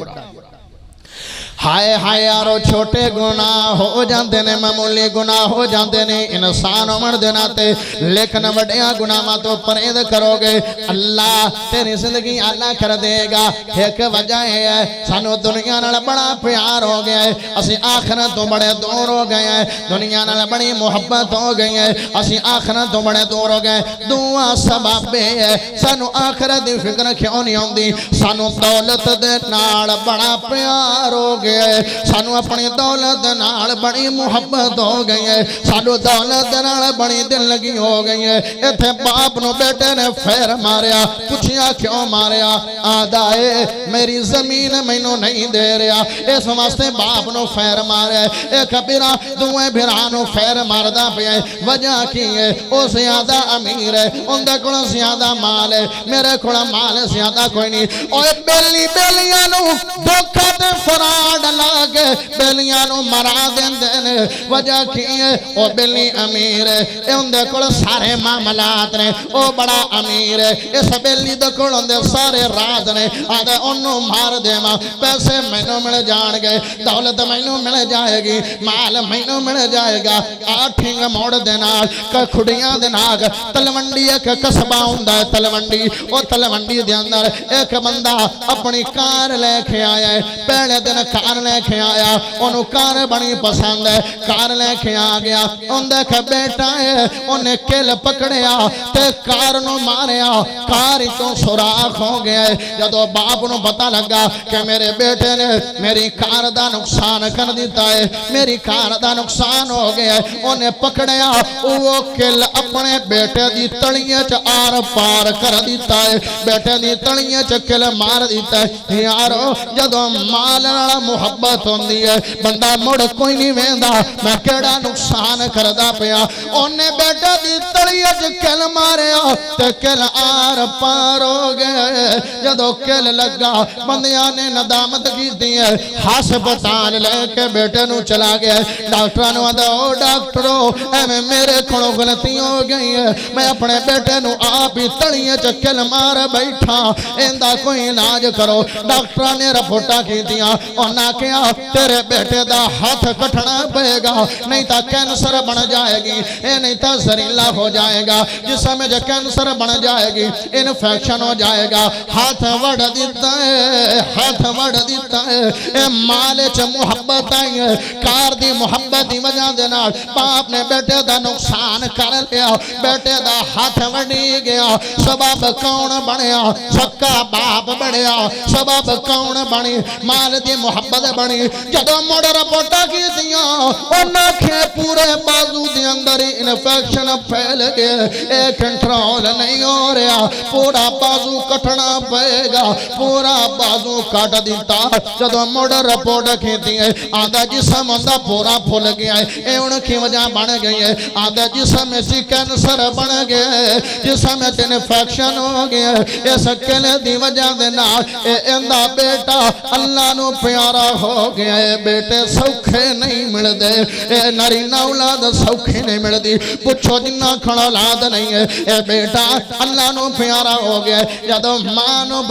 ہائے ہائے یارو چھوٹے گناہ ہو جاندے نے، معمولی گناہ ہو جاندے نے انسان عمر دینا تے، لیکن وڈیاں گناہ تو پرہیز کرو گے اللہ تیری زندگی اللہ کر دے گا۔ ایک وجہ ہے سانو دنیا نال بڑا پیار ہو گیا ہے، اسی آخرت تو بڑے دور ہو گئے ہیں، دنیا نال بڑی محبت ہو گئی ہے، اسی آخرت تو بڑے دور ہو گئے۔ دعا سبب ہے سانو آخرت دی فکر کیوں نہیں ہوندی، سانو دولت دے نال بڑا پیار ہو گیا گئے سانو اپنی دولت نال بڑی محبت ہو گئی ہے سانو دولت نال بڑی دل لگی ہو گئی ہے ایتھے باپ نو بیٹے نے پھیر ماریا پوچھیا کیوں ماریا آدھا ہے میری زمین مینوں نہیں دے رہا اس واسطے باپ نو پھیر ماریا ایک بھرا دوئے بھرانو پھیر ماردہ پہ وجہ کی ہے او زیادہ امیر ہے ان دے کڑا زیادہ مال ہے میرے کڑا مال زیادہ کوئی نہیں اوہ بیلیانو دکھت فراڈ لاغے بیلیانو مرا دین دینے وجہ کی ہے او بیلی امیر ہے ان دے کڑا سارے معاملات نے او بڑا امیر ہے اس بیلی دے کڑا دے سارے راز نے آدھے انہوں مار دے ماں پیسے مینوں مل جان گئے دولت مینوں مل جائے گی مال مینوں مل جائے گا آٹھنگ موڑ دینا کھڑیاں دیناگ تلونڈی ایک قصبہ ہوندہ ہے تلونڈی وہ تلونڈی دے اندر ایک بندہ اپنی کار لے کے آیا ہے پہلے دن کار لے کے آیا انہوں کار بڑی پسند ہے کار لے کے آگیا ان دیکھ بیٹا ہے انہیں کل پکڑیا تے کار نو ماریا کاری تو سوراخ ہو گیا ہے جدو باپ نو پتا لگا کہ میرے بیٹے نے میری کار دا نقصان کر دیتا ہے میری کار دا نقصان ہو گیا ہے انہیں پکڑیا وہ کل اپنے بیٹے دی تڑیے چ آر پار کر دیتا ہے بیٹے دی تڑیے چ کل مار دیتا ہے یارو جدو مال نال محبت ہوندی ہے بندہ مڑ کوئی نہیں ویندا میں کیڑا نقصان کردا پیا انہیں بیٹے دی تڑیے چ کل ماریا تے کل آر پار ہو گئے جدو کل لگا بندیاں نے ندامت کی دی ہے ہسپتال لے کے بیٹے نو چلا گیا ڈاکٹرانو آدھا او ڈاکٹرو اے میں میرے کھڑوں غلطی ہو گئی ہے میں اپنے بیٹے نو آپ ہی تڑیے چکل مار بیٹھا اندہ کوئی علاج کرو ڈاکٹران نے رپورٹا کی دیا اور نہ کیا تیرے بیٹے دا ہاتھ کٹھنا پہے گا نہیں تا کینسر بن جائے گی اے نہیں تا زریلہ ہو جائے گا جسم جو کینسر بن جائے گی انفیکشن ہو جائے گا ہاتھ وڑ دیتا ہے ہاتھ وڑ دیتا ہے اے مالچ محبت آئی ہے کار دی محبت دی وجہ دینا باپ نے بیٹے دا نقصان کر لیا بیٹے دا ہاتھ وڑی گیا سبب کون بنیا سکا باپ بڑیا سبب کون بنی مال دی محبت بنی جدو موڑ رپورٹا کی دیا اور ناکھیں پورے بازو دی اندر انفیکشن پھیل گئے ایک کنٹرول نہیں ہو رہا پورا بازو کٹنا پئے گا پورا بازو کٹ دیتا جدو موڑ رپورٹ کی دیئے آدھا جسم اندہ پورا پھول گیا ہے اے ان کی وجہ بن گئی ہے آدھا جسم میں سی کینسر بن گیا ہے جسم میں انفیکشن ہو گیا ہے اس کل دی وجہ دینا اے اندہ بیٹا اللہ نو پیارا ہو گیا ہے بیٹے سوکھے نہیں مل دے اے نرینہ اولاد سوکھے نہیں مل دی پچھو جنہ کھڑا اولاد نہیں ہے اے بیٹا اللہ نو پیارا ہو گیا ہے جدو ماں نو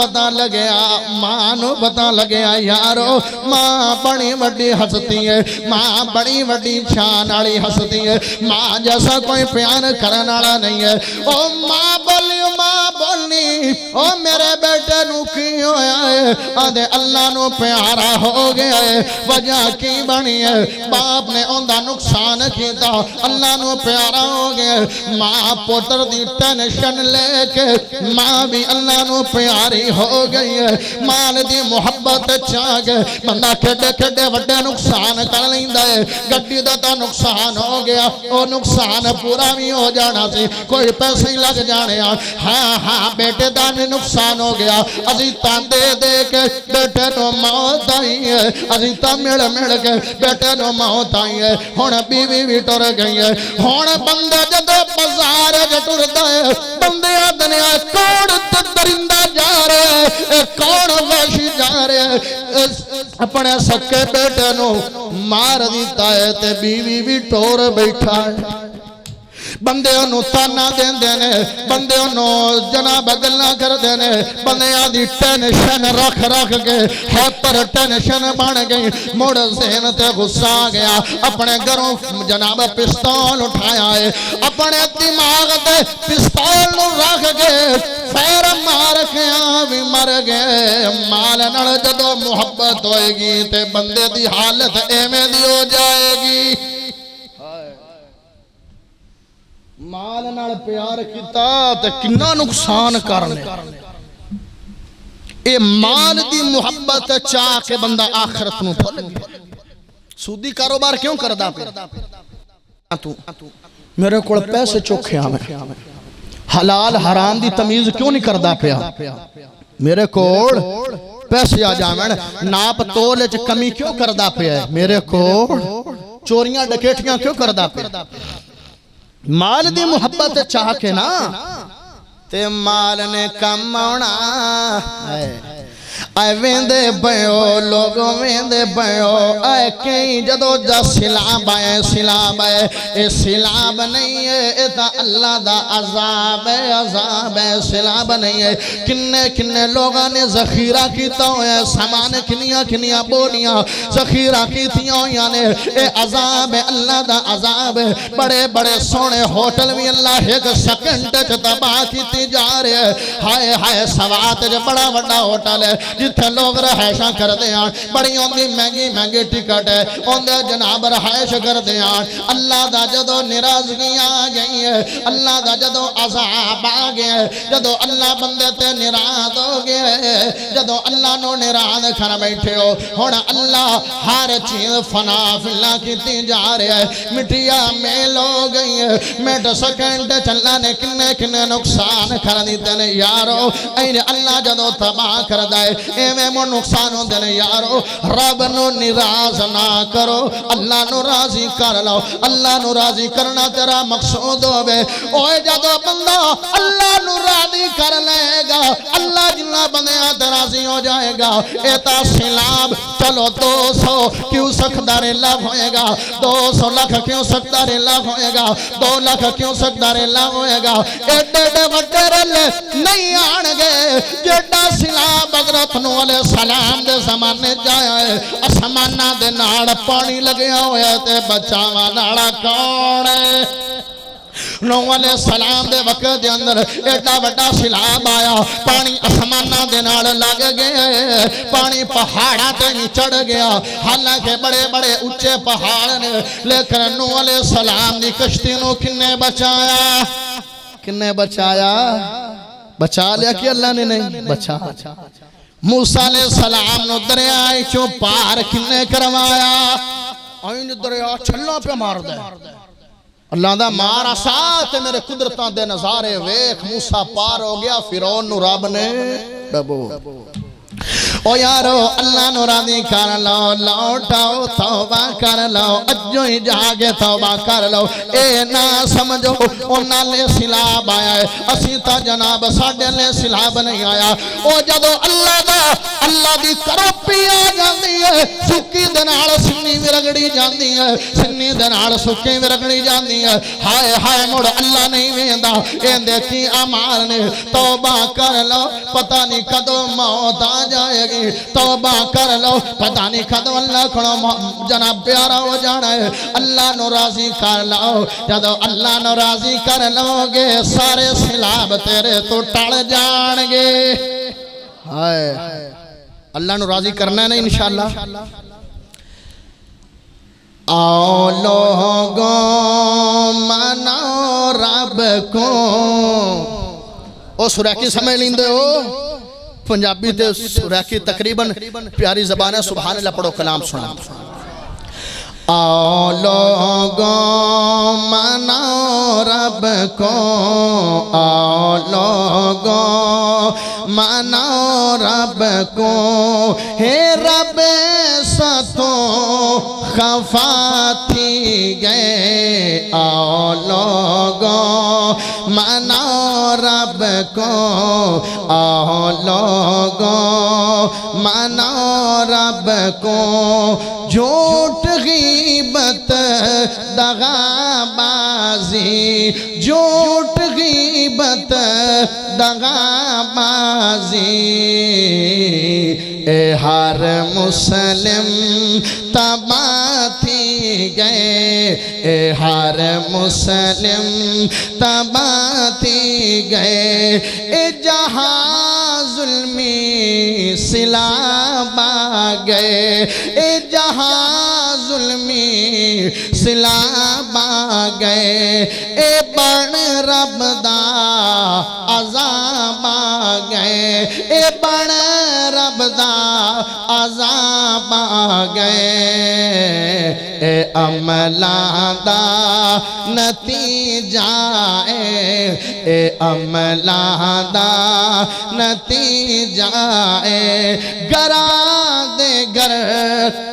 پتا لگیا یارو ماں بڑی وڈی ہستی ہے ماں بڑی وڈی شان والی ہستی ہے ماں جیسا کوئی پیار کرنے والا نہیں ہے او ماں بولنی او میرے بیٹے نو کی ہویا ہے آدھے اللہ نو پیارا ہو گیا ہے وجہ کی بنی ہے باپ نے اندہ نقصان کیتا اللہ نو پیارا ہو گیا ہے ماں پوتر دی ٹینشن لے کے ماں بھی اللہ نو پیاری ہو گئی ہے مال دی محبت چاہ گئے بندہ کھڑے وڈے نقصان کر لیندہ ہے گڈی دا تا نقصان ہو گیا وہ نقصان پورا بھی ہو جانا سی کوئی پیسے ہی لگ جانے ہاں بیٹے دا میں نقصان ہو گیا عزیتہ دے کے بیٹے نو موت آئی ہے عزیتہ مڑ کے بیٹے نو موت آئی ہے ہون بیوی بھی ٹر گئی ہے ہون بندے جدو بازار جٹر دائے بندے دنیا کون درندہ جا رہے ہیں کون وحشی جا رہے ہیں اپنے سکے بیٹے نو مار دیتا ہے تے بیوی بھی ٹور بیٹھا ہے بندے انہوں تانا دین دینے بندے انہوں جناب گلنا کر دینے بندے آدھی ٹینشن رکھ کے ہیپر ٹینشن بان گئی موڑ ذہن تے غصہ گیا اپنے گھروں جناب پستول اٹھایا ہے اپنے دماغ تے پستول نو رکھ کے فیر مار کے آوی مر گئے مال نڑ جدو محبت ہوئے گی تے بندے دی حالت ایمیں دی ہو جائے گی مال نال پیار کیتا تے کنا نقصان کرنے اے مال دی محبت چاہ کے بندہ آخرت نو بھول گیا سودی کاروبار کیوں کردا پیا میرے کول پیسے چوکھے آویں حلال حرام دی تمیز کیوں نہیں کردا پیا میرے کول پیسے آ جاویں ناپ تول وچ کمی کیوں کردا پیا میرے کول چوریاں ڈکیٹیاں کیوں کردا پیا مال دی محبت چاہ کے نا تے مال نے کم آنا آئے ویندے بیو لوگوں ویندے بیو آئے کہیں جدو جا سلاب آئے اے سلاب نہیں ہے اے تا اللہ دا عذاب ہے سلاب نہیں ہے کنے لوگاں نے ذخیرہ کیتا ہویا ہے سامان کنیاں بولیاں ذخیرہ کیتیاں ہویا نے اے عذاب ہے اللہ دا عذاب ہے بڑے سونے ہوٹل بھی اللہ ایک سکنڈ تباہ کیتی جا رہے ہیں ہائے سوات جو بڑا بڑا ہوٹل ہے جتھے لوگ رہائشاں کر دیاں بڑی ہوندی مہنگی ٹکٹ ہے ہوندے جناب رہائش کر دیاں اللہ دا جدو ناراضگی آ گئی ہے اللہ دا جدو عذاب آ گیا ہے جدو اللہ بندے تے ناراض ہو گیا ہے جدو اللہ نو ناراض کر بیٹھے ہو ہونا اللہ ہر چیز فنا فلا کیتی جا رہے ہے مٹیاں میل ہو گئی ہے منٹ سیکنڈ چلنا نے کنے نقصان کر دیتے نے یارو اے اللہ جدو تباہ کر دائے ایویں مو نقصان ہوں دینے یارو رب نو نراض نہ کرو اللہ نو راضی کر لو اللہ نو راضی کرنا تیرا مقصود ہوئے اوہ جدو بندہ اللہ نو راضی کر لے گا اللہ جنہ بندیاں راضی ہو جائے گا ایتا سلاب چلو 200 کیوں سکدار اللہ ہوئے گا 200 لاکھ کیوں سکدار اللہ ہوئے گا 2 لاکھ کیوں سکدار اللہ ہوئے گا ایڈے وڈے رلے نہیں آنگے جیڈا سلاب حضرت نو علیہ السلام دے زمانے جایا ہے اسمانہ دے ناڑ پانی لگیا ہویا تے بچاوا ناڑا کون ہے نو علیہ السلام دے وقت دے اندر ایڈا بڑا سیلاب آیا پانی اسمانہ دے نال لگ گئے پانی پہاڑاں تے نہیں چڑھ گیا حالانکہ بڑے اونچے پہاڑ نے لیکن نو علیہ السلام دی کشتی نو کنے بچایا بچا لیا کہ اللہ نے نہیں بچا موسیٰ علیہ السلام نو دریائے چوں پار کنے کروایا آئین دریا چھلنا پہ مار دے اللہ دا مارا ساتھ میرے قدرتان دے نظارے ویک موسیٰ پار ہو گیا فرعون نو رب نے ڈبو او یارو اللہ نو راضی کر لو لوٹاؤ توبہ کر لو اجو ہی جاگے توبہ کر لو اے نہ سمجھو انہاں لے سلاب آیا ہے اسی تا جناب ساڑھے لے سلاب نہیں آیا او جدو اللہ دی کروپی آ جاندی ہے سکی دنال سنی ورگڑی جاندی ہے سنی دنال سکی ورگڑی جاندی ہے ہائے مڑ اللہ نہیں ویندہ اے دیکھی امال نے توبہ کر لو پتہ نہیں کدو موت آ جائے گی توبہ کر لو پتہ نہیں کدو اللہ کھڑو جناب پیارا ہو جانا ہے اللہ نو راضی کر لو جدو اللہ نو راضی کر لو گے سارے سلاب تیرے تو ٹڑ جان گے اللہ نو راضی کرنا ہے نا انشاءاللہ آؤ لوگوں مناؤ رب کو او سورہ کی سمجھ لیندے ہو پنجابی تے سورہ کی تقریباً پیاری زبان ہے سبحان اللہ پڑھو کلام سنا آؤ لوگوں مناؤ رب کو آؤ لوگوں مناؤ رب کو ہے رب ستوں خفا تھی گئے آؤ لوگوں مناؤ رب کو آؤ لوگوں مناؤ رب کو جھوٹ غیبت دغا بازی جھوٹ غیبت دغا بازی اے ہر مسلم تباہ تھی گئے اے ہر مسلم تباہ تھی گئے اے جہاں ظلمی سلاب آ گئے اے جہاں ظلمی سلاب آ گئے اے بن رب دا عذاب آ گئے اے بن عملاں دا نتیجہ اے عملاں دا نتیجہ گراں دے گر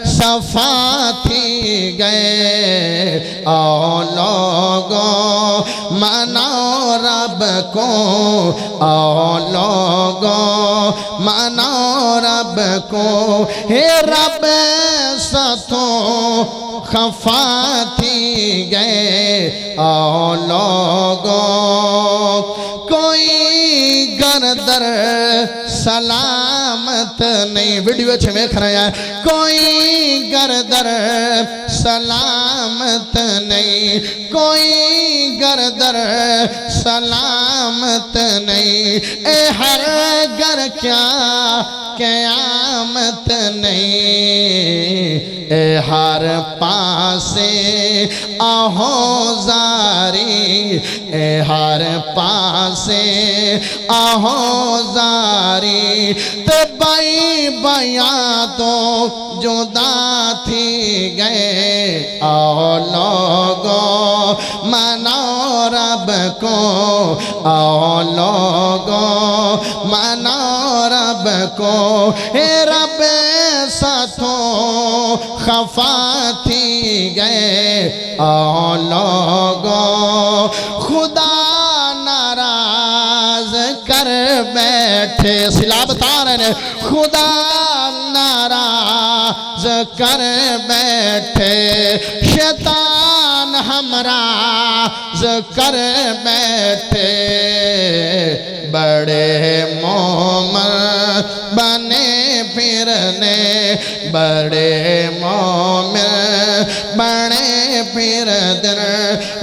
صفا تھی گئے آؤ لوگوں مناؤ رب کو آؤ لوگوں مناؤ رب کو ہے رب ستوں خفا تھی گئے آؤ لوگوں کوئی گردر سلامت نہیں ویڈیو اچھے میں کھڑا ہے کوئی گردر سلامت نہیں کوئی گردر سلامت نہیں اے ہر گر کیا قیامت نہیں اے ہر پاسے آہو زاری اے ہر پاسے آہو زاری تے بائی بیاں تو جدا تھی گئے آؤ لوگوں مناؤ رب کو آؤ لوگوں مناؤ رب کو اے رب ساتھوں خفا تھی گئے آؤ لوگوں خدا ناراض کر بیٹھے سلا بتا رہے ہیں خدا ناراض کر بیٹھے شیطان ہمراز کر بیٹھے بڑے مومن بنے پھرنے بڑے مومن بنے پھر در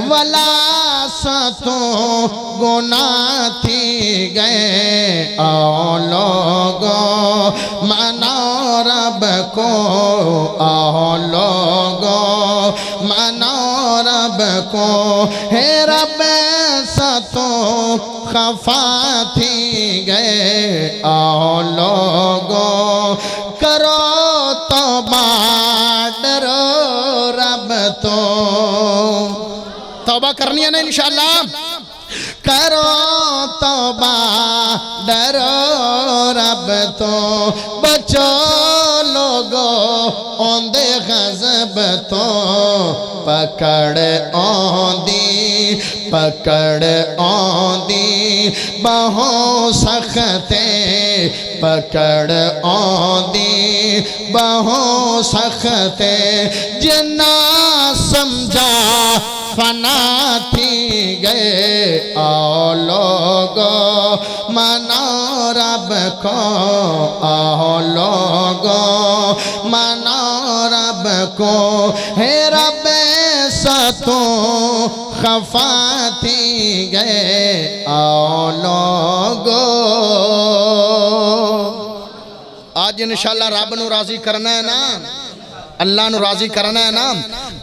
ولا ستوں گناہ تھی گئے آؤ لوگوں مناؤ رب کو آؤ لوگوں مناؤ رب کو ہے رب ستوں خفا تھی گئے آؤ لوگوں کرو توبہ ڈرو رب تو توبہ کرنی ہے نا انشاءاللہ کرو توبہ ڈرو رب تو بچو لوگو اوندے غضب تو پکڑ اوندی بہوں سختے پکڑ اوندی بہوں سختے جنا سمجھا فنا تھی گئے آؤ لوگوں مناؤ رب کو آؤ لوگوں مناؤ رب کو ہے رب ستوں خفا تھی گئے آؤ لوگوں آج انشاءاللہ رب نو راضی کرنا ہے نا اللہ نو راضی کرنا ہے نا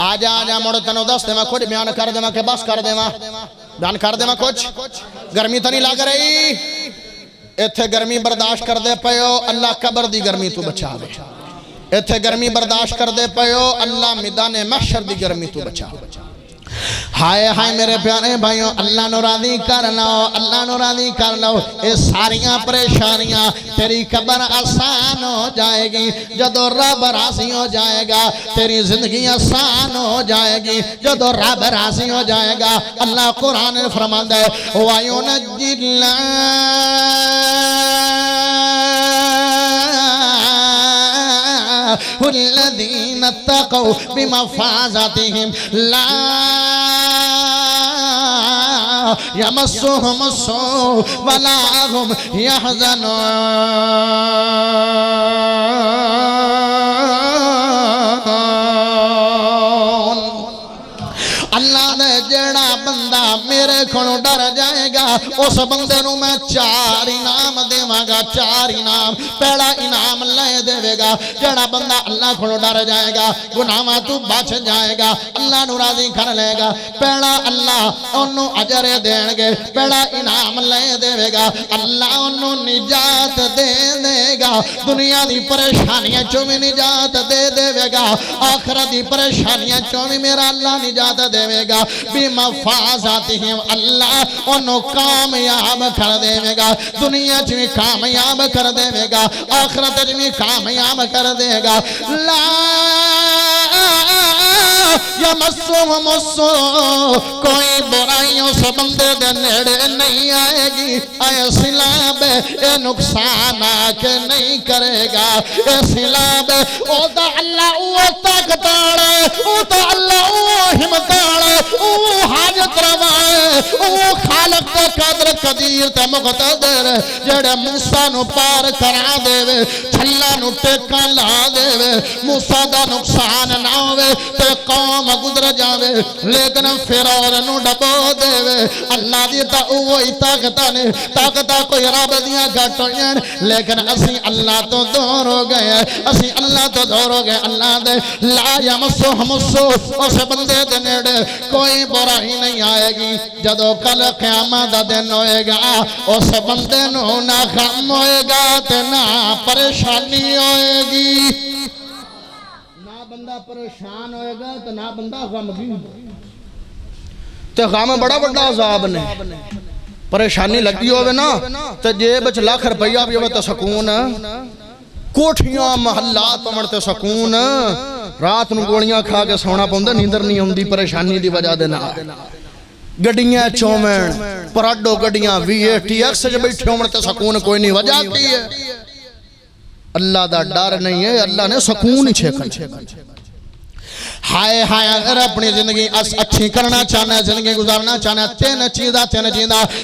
آجا موڑو تنو دست دے میں کچھ بیان کر دے میں کہ بس کر دے میں بیان کر دے میں کچھ گرمی تنی لگ رہی ایتھے گرمی برداشت کر دے پیو اللہ قبر دی گرمی تو بچا دے ایتھے گرمی برداشت کر دے پیو اللہ میدان محشر دی گرمی تو بچا ہائے ہائے میرے پیارے بھائیوں اللہ نو راضی کر لو اللہ نو راضی کر لو اے ساریاں پریشانیاں تیری قبر آسان ہو جائے گی جدو رب راضی ہو جائے گا تیری زندگی آسان ہو جائے گی جدو رب راضی ہو جائے گا اللہ قرآن نے فرمایا ہے وَيُنَجِّ الذين اتقوا بمفازتهم لا يمسهم السوء ولا هم يحزنون اللہ نے جڑا بندہ میرے کھنو ڈر جائے گا اس بندے نو میں 4 انعام دیواں گا 4 انعام پہلا انعام لے دے گا جڑا بندہ اللہ کو ڈر جائے گا گناہاں تو بچ جائے گا اللہ نو راضی کر لے گا پہلا اللہ انہوں اجر دین گے پہلا انعام لے دے گا اللہ انہوں نجات دے گا دنیا دی پریشانیاں چوں بھی نجات دے گا آخرت دی پریشانیاں چوں بھی میرا اللہ نجات دے گا بمفازاتہم اللہ انہوں کامیاب کر دے گا دنیا چ بھی کامیاب کر دے گا آخرت چ بھی کامیاب کر دے گا لا یمسہم السوء کوئی برائیوں سے بندے دے نیڑے نہیں آئے گی اے سلاب اے نقصان آکے نہیں کرے گا اے سلاب او دا اللہ او طاقتاڑے او دا اللہ او ہمتاڑے او حاجت روائے او خالق تے قادر قدیر تے مقتدر جڑے موسیٰ نو پار کرا دے چھلا نو ٹیکا لا دے موسیٰ دا نقصان نہ ہوئے تے قوم گزر جاوے لیکن فرعون نو ڈبو دے اللہ دی تا اوہی طاقتہ کوئی رب دیاں گھٹ ہوئیں لیکن اسی اللہ تو دور ہو گئے اسی اللہ تو دور ہو گئے اللہ دے لا یمسہم السوء اس بندے دے نیڑے کوئی برائی نہیں آئے گی جدو کل قیامت دا دن ہوئے گا اس بندے نو نہ غم ہوئے گا تے نہ پریشانی ہوئے گی بندہ پریشان ہوئے گا تو نہ بندہ غمگین تے غم بڑا بڑا عذاب نے پریشانی لگی ہوئے نا تے جیب وچ لاکھ روپیہ بھی ہوئے تے سکون کوٹھیاں محلات پمڑتے سکون رات نو گولیاں کھا کے سونا پوندا نیندر نہیں ہوندی پریشانی دی وجہ دے نال گڈیاں چومن پراڈو گڈیاں VATX جو بیٹھے ہومڑتے سکون کوئی نہیں وجہ کی ہے اللہ دا ڈر نہیں ہے اللہ نے سکون ہی چھے ہائے ہائے اگر اپنی زندگی اچھی کرنا چاہنا ہے زندگی گزارنا چاہنا ہے تین چیزہ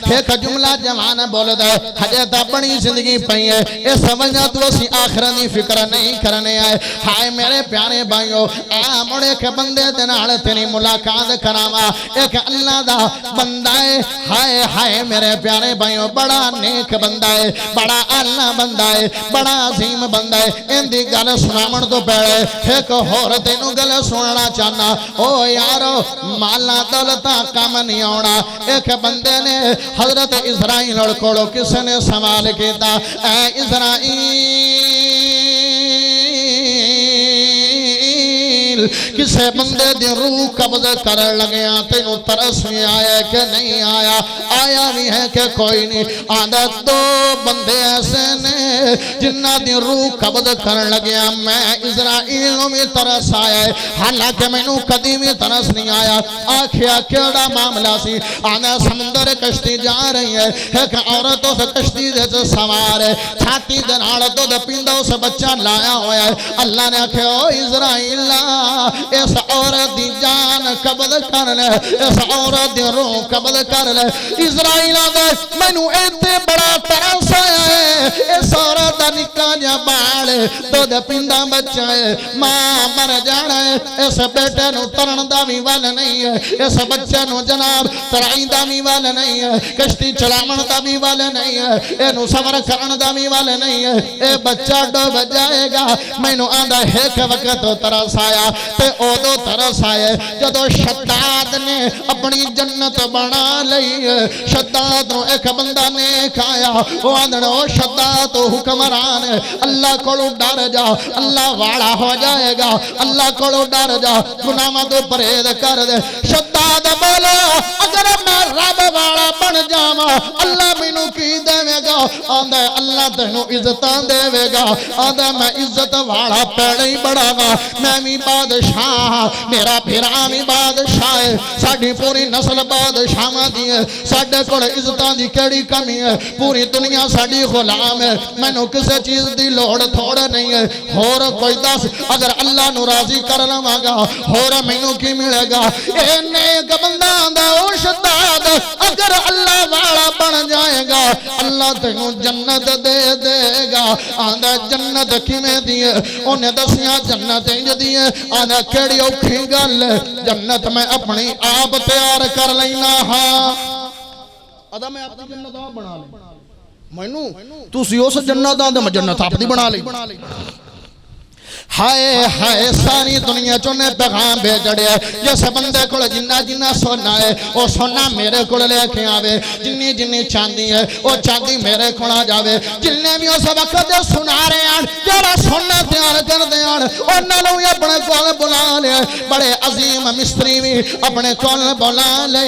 ایک جملہ جوان بول دے حجت اپنی زندگی پہی ہے اس وجہ تو اسی آخرانی فکر نہیں کرنے آئے ہائے میرے پیارے بھائیو آمڑ ایک بندے دنال تیری ملاقات کراما ایک اللہ دا بندہ ہے ہائے ہائے میرے پیارے بھائیو بڑا نیک بندہ ہے بڑا اللہ بندہ ہے بڑا عظیم بندہ ہے ان دی گل سنامن تو پہلے ایک ہور تینوں گل سننا چاہنا او یارو مالا دولتا کام نہیں ہونا ایک بندے نے حضرت اسرائیل لڑکوڑو کس نے سوال کیتا اے اسرائیل کسے بندے دی روح قبض کر لگیا تینوں ترس میں آیا کہ نہیں آیا آیا بھی ہے کہ کوئی نہیں آدھا دو بندے ایسے نے جنہ دی روح قبض کر لگیا میں اسرائیلوں میں ترس آیا ہے حالانکہ میں نو قدیمی ترس نہیں آیا آکھیا کیڑا معاملہ سی آدھا سمندر کشتی جا رہی ہے ایک عورتوں سے کشتی دے سے سوار ہے چھاتی دن آڑتوں دے پیندوں سے بچہ لایا ہویا ہے اللہ نے آکھے او اسرائیل اس عورت دی جان قبض کر لے اس عورت دی روح قبض کر لے اسرائیل آدھے میں نو ایتے بڑا ترس آیا ہے اس عورت دا نکا جا باڑے تو دے پیندہ بچہ ہے ماں مر جانا ہے اس بیٹے نو ترن دامی والا نہیں ہے اس بچہ نو جناب ترائی دامی والا نہیں ہے کشتی چلامن دامی والا نہیں ہے اے نو سفر کرن دامی والا نہیں ہے اے بچہ ڈوب جائے گا میں نو آدھا ایک وقت ترس آیا تے او دو ترس آئے جدو شداد نے اپنی جنت بنا لئی شداد نو ایک بندہ نے کھایا وہ آدھنو شداد تو حکمران ہے اللہ کو ڈر جا اللہ والا ہو جائے گا اللہ کو ڈر جا گناہ تو پرہیز کر دے شداد بولا اگر میں رب والا بن جاواں اللہ مینوں کی دے گا آدھے اللہ تینوں عزتاں دے گا آدھے میں عزت والا پیڑے ہی بڑھا گا میں بھی بادشاہ میرا پھرا بھی بادشاہ ہے ساڑھی پوری نسل بادشاہ دی ہے ساڑھے کوڑ عزتاں دی کیڑی کمی ہے پوری دنیا ساڑھی غلام ہے میں نو کسے چیز دی لوڑ تھوڑا نہیں ہے اور کوئی دس اگر اللہ نو راضی کر لواں گا اور مینوں کی ملے گا اے نیک بندہ دا او شداد اگر اللہ والا بن جائے گا اللہ تینوں جنت دے گا آندہ جنت کی میں دیئے انہیں دسیاں جنت انج دیئے آندہ کیڑی اوکھی گل جنت میں اپنی آپ تیار کر لینا ہاں ادا میں اپنی جنت آپ بنا لیں مینوں تسی اس جنت آن دے میں جنت آپ دی بنا لیں ہائے ہائے ساری دنیا چونے پیغام بھیجڑے جس بندے کو جنہ جنہ سونا ہے وہ سونا میرے کو لے کے آوے جنی جنی چاندی ہے وہ چاندی میرے کو آ جاوے جننے بھی اس وقت سنا رہے ہیں جڑا سونا تیار کر دے انہاں نوں اپنے کول بلا لے بڑے عظیم مستری بھی اپنے کول بلا لے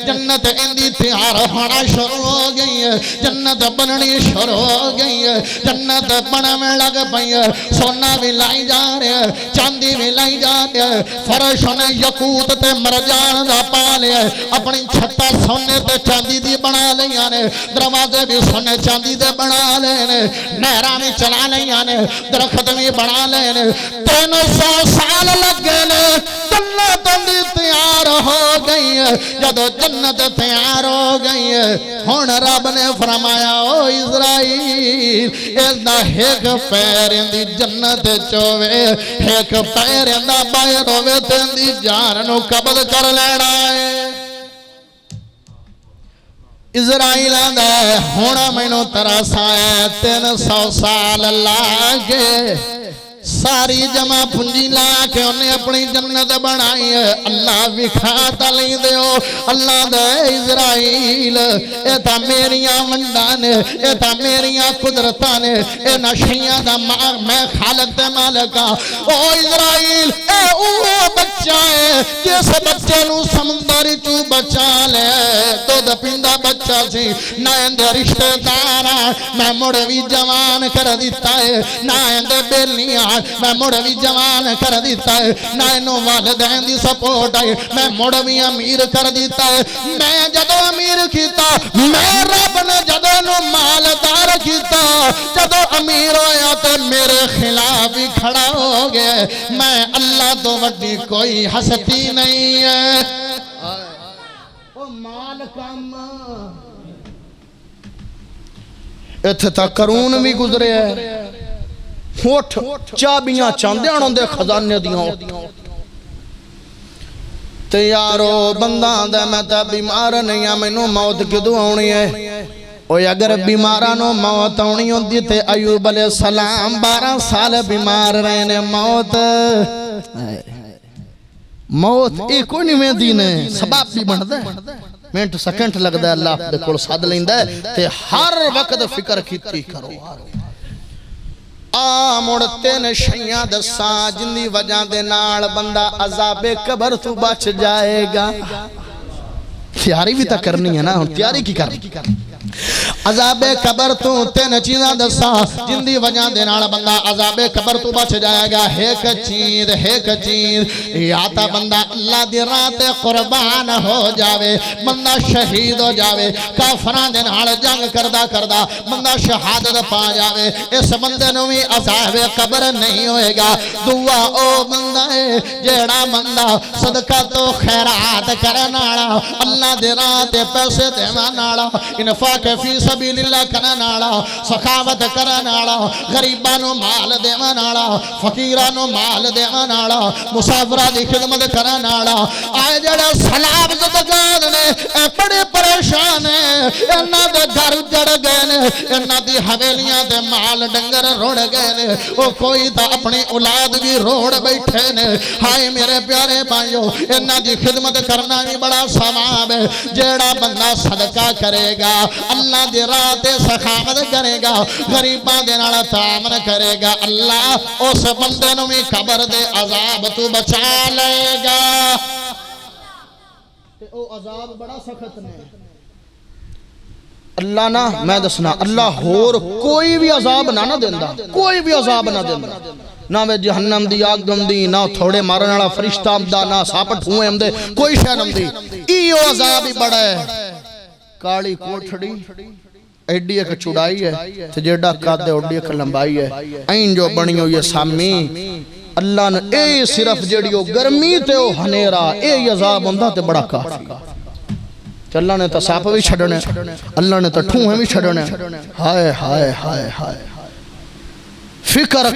جنت اندی تیار ہونا شروع ہو گئی ہے جنت بننی شروع ہو گئی ہے جنت بننے لگ پئی ہے سونا بھی لائی جا رہے ہیں چاندی بھی لائی جا رہے ہیں فرش انہیں یقوت تے مرجان دا پا لے اپنی چھتا سونے تے چاندی دی بنا لیا نے دروازے بھی سونے چاندی دے بنا لے نہراں بھی چلا لیا نے درخت بھی بنا لے 300 سال لگ گئے نے جنت دی تیار ہو گئی ہے جدو جنت تیار ہو گئی ہے ہن رب نے فرمایا او اسرائیل اس دا ایک پیر دی جنت چوے ایک پیر دا باہر ہوے تیندی جان نو قبض کر لینا ہے اسرائیل آندا ہے ہونا مینوں ترس آیا 300 سال لاگے ساری جمع پنجی لا کے انہیں اپنی جنت بنائی ہے اللہ وکھاتا لیں دیو اللہ دے اسرائیل اے تا میریاں منڈانے اے تا میریاں قدرتانے اے نشیاں دا میں خالق دے مالکا او اسرائیل اے اوہ بچہ ہے جس بچے نو سمندری تو بچا لے تو دا پندہ بچہ سی نائن دے رشتہ دارا میں مڑوی جوان کر دیتا ہے نائن دے بیلیاں میں مڑوی جوان کر دیتا ہے نائنو والدین دی سپورٹ ہے میں مڑوی امیر کر دیتا ہے میں جدو امیر کیتا میں رب نے جدو نو مالدار کیتا جدو امیر ہویا تو میرے خلاف ہی کھڑا ہو گئے میں اللہ تو وڈی کوئی ہستی نہیں ہے او مال کم اتھے تا کرون بھی گزرے ہے ہوٹ چابیاں چاندے آنوں دے خزانے دیاں تیارو بندان دے میں تا بیمار نہیں ہے میں نو موت کدو آنی ہے اوہ اگر بیمارانو موت آنی ہوں دی تے ایوب علیہ السلام 12 سال بیمار رہنے موت ایک کوئی نہیں میں دینے سباب بھی بڑھ دے منٹ سکنٹ لگ دے اللہ دے کول ساتھ لیں دے تے ہر وقت فکر کیتی کرو مڑتے نشیاں دساں جندی وجہ دے نال بندہ عذاب قبر تو بچ جائے گا تیاری بھی تا کرنی ہے نا تیاری کی کرنی عذاب قبر تو تین چیزاں دسا جندی وجہ دینال بندہ عذاب قبر تو بچ جائے گا ایک چیز یا تا بندہ اللہ دی رات قربان ہو جاوے بندہ شہید ہو جاوے کافران دینال جنگ کردہ بندہ شہادت پا جاوے اس بندے نو بھی عذاب قبر نہیں ہوئے گا دعا او بندہ ہے جیڑا بندہ صدقہ تو خیرات کرنالا اللہ دی رات پیسے دیوانالا انفاق فی سبیل اللہ کرنالا سخاوت کرنالا غریبانو مال دیوانالا فقیرانو مال دیوانالا مسافرہ دی خدمت کرنالا آئے جڑا سلام زدگان نے اے بڑے پریشان ہیں انہاں دے گھر جڑ گئے نے انہاں دی حویلیاں دے مال ڈنگر روڑ گئے نے او کوئی تا اپنی اولاد بھی روڑ بیٹھے نے ہائے میرے پیارے بھائیو انہاں دی خدمت کرنا بھی بڑا ثواب ہے جیڑا بندہ صدقہ کرے گا اللہ دی راہ تے سخاوت کرے گا غریباں دے نال تعامل کرے گا اللہ اس بندے نوں بھی قبر دے عذاب تو بچا لے گا تے او عذاب بڑا سخت نے اللہ نا میں دسنا اللہ ہور کوئی بھی عذاب نہ دیندا کوئی بھی عذاب نہ دیندا نہ میں جہنم دی آگ دم دی نہ تھوڑے مارن والا فرشتہ امدا نہ ساپٹ ہوئے امدے کوئی شے نم دی ایو عذاب ہی بڑا ہے کالی کوٹھڑی ایڈی ایک چڑائی ہے تے جیڑا قد ایڈی ایک لمبائی ہے این جو بنی ہوئی سامی اللہ نے اے صرف جیڑیو گرمی تے او ہنیرا اے عذاب ہوندا تے بڑا کافی اللہ نے تا ساپ بھی چھڑنے اللہ نے تا ٹھوئیں بھی چھڑنے ہائے ہائے ہائے ہائے فکر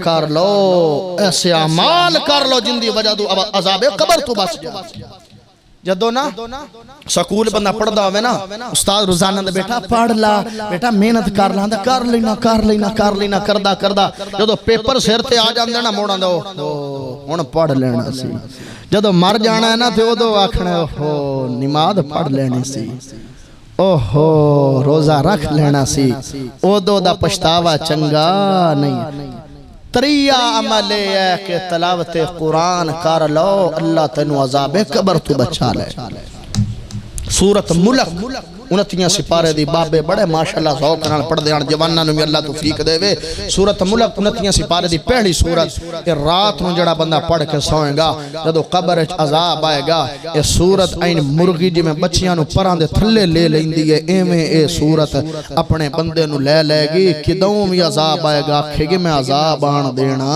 کر لو ایسے اعمال کر لو جن دی وجہ تو عذاب قبر تو بچ جائے جدو نا سکول بندہ پڑھ دا ہوئے نا استاد روزانہ دا بیٹا پڑھ لا بیٹا محنت کر لا کر لینا کردہ جدو پیپر سر تے آ جاندے نا موڑاں دو ہن پڑھ لینا سی جدو مر جانا ہے نا تے ادو آکھنا اوہو نماز پڑھ لینی سی اوہو روزہ رکھ لینا سی ادو دا پچھتاوا چنگا نہیں تریہ عمل ہے کہ تلاوت قرآن کر لو اللہ تینو عذاب قبر تو بچا لے سورت ملک 29 سپارے دی بابے بڑے ماشاءاللہ ذوق نال پڑھ دیان جواناں نوں بھی اللہ توفیق دے وے سورت ملک 29 سپارے دی پہلی سورت اے رات نوں جڑا بندہ پڑھ کے سوئے گا جدوں قبر وچ عذاب آئے گا اے سورت این مرغی جویں بچیاں نوں پراں دے تھلے لے لیندی ہے ایویں اے سورت اپنے بندے نوں لے لے گی کدوں وی عذاب آئے گا آکھے گی میں عذاب آن دینا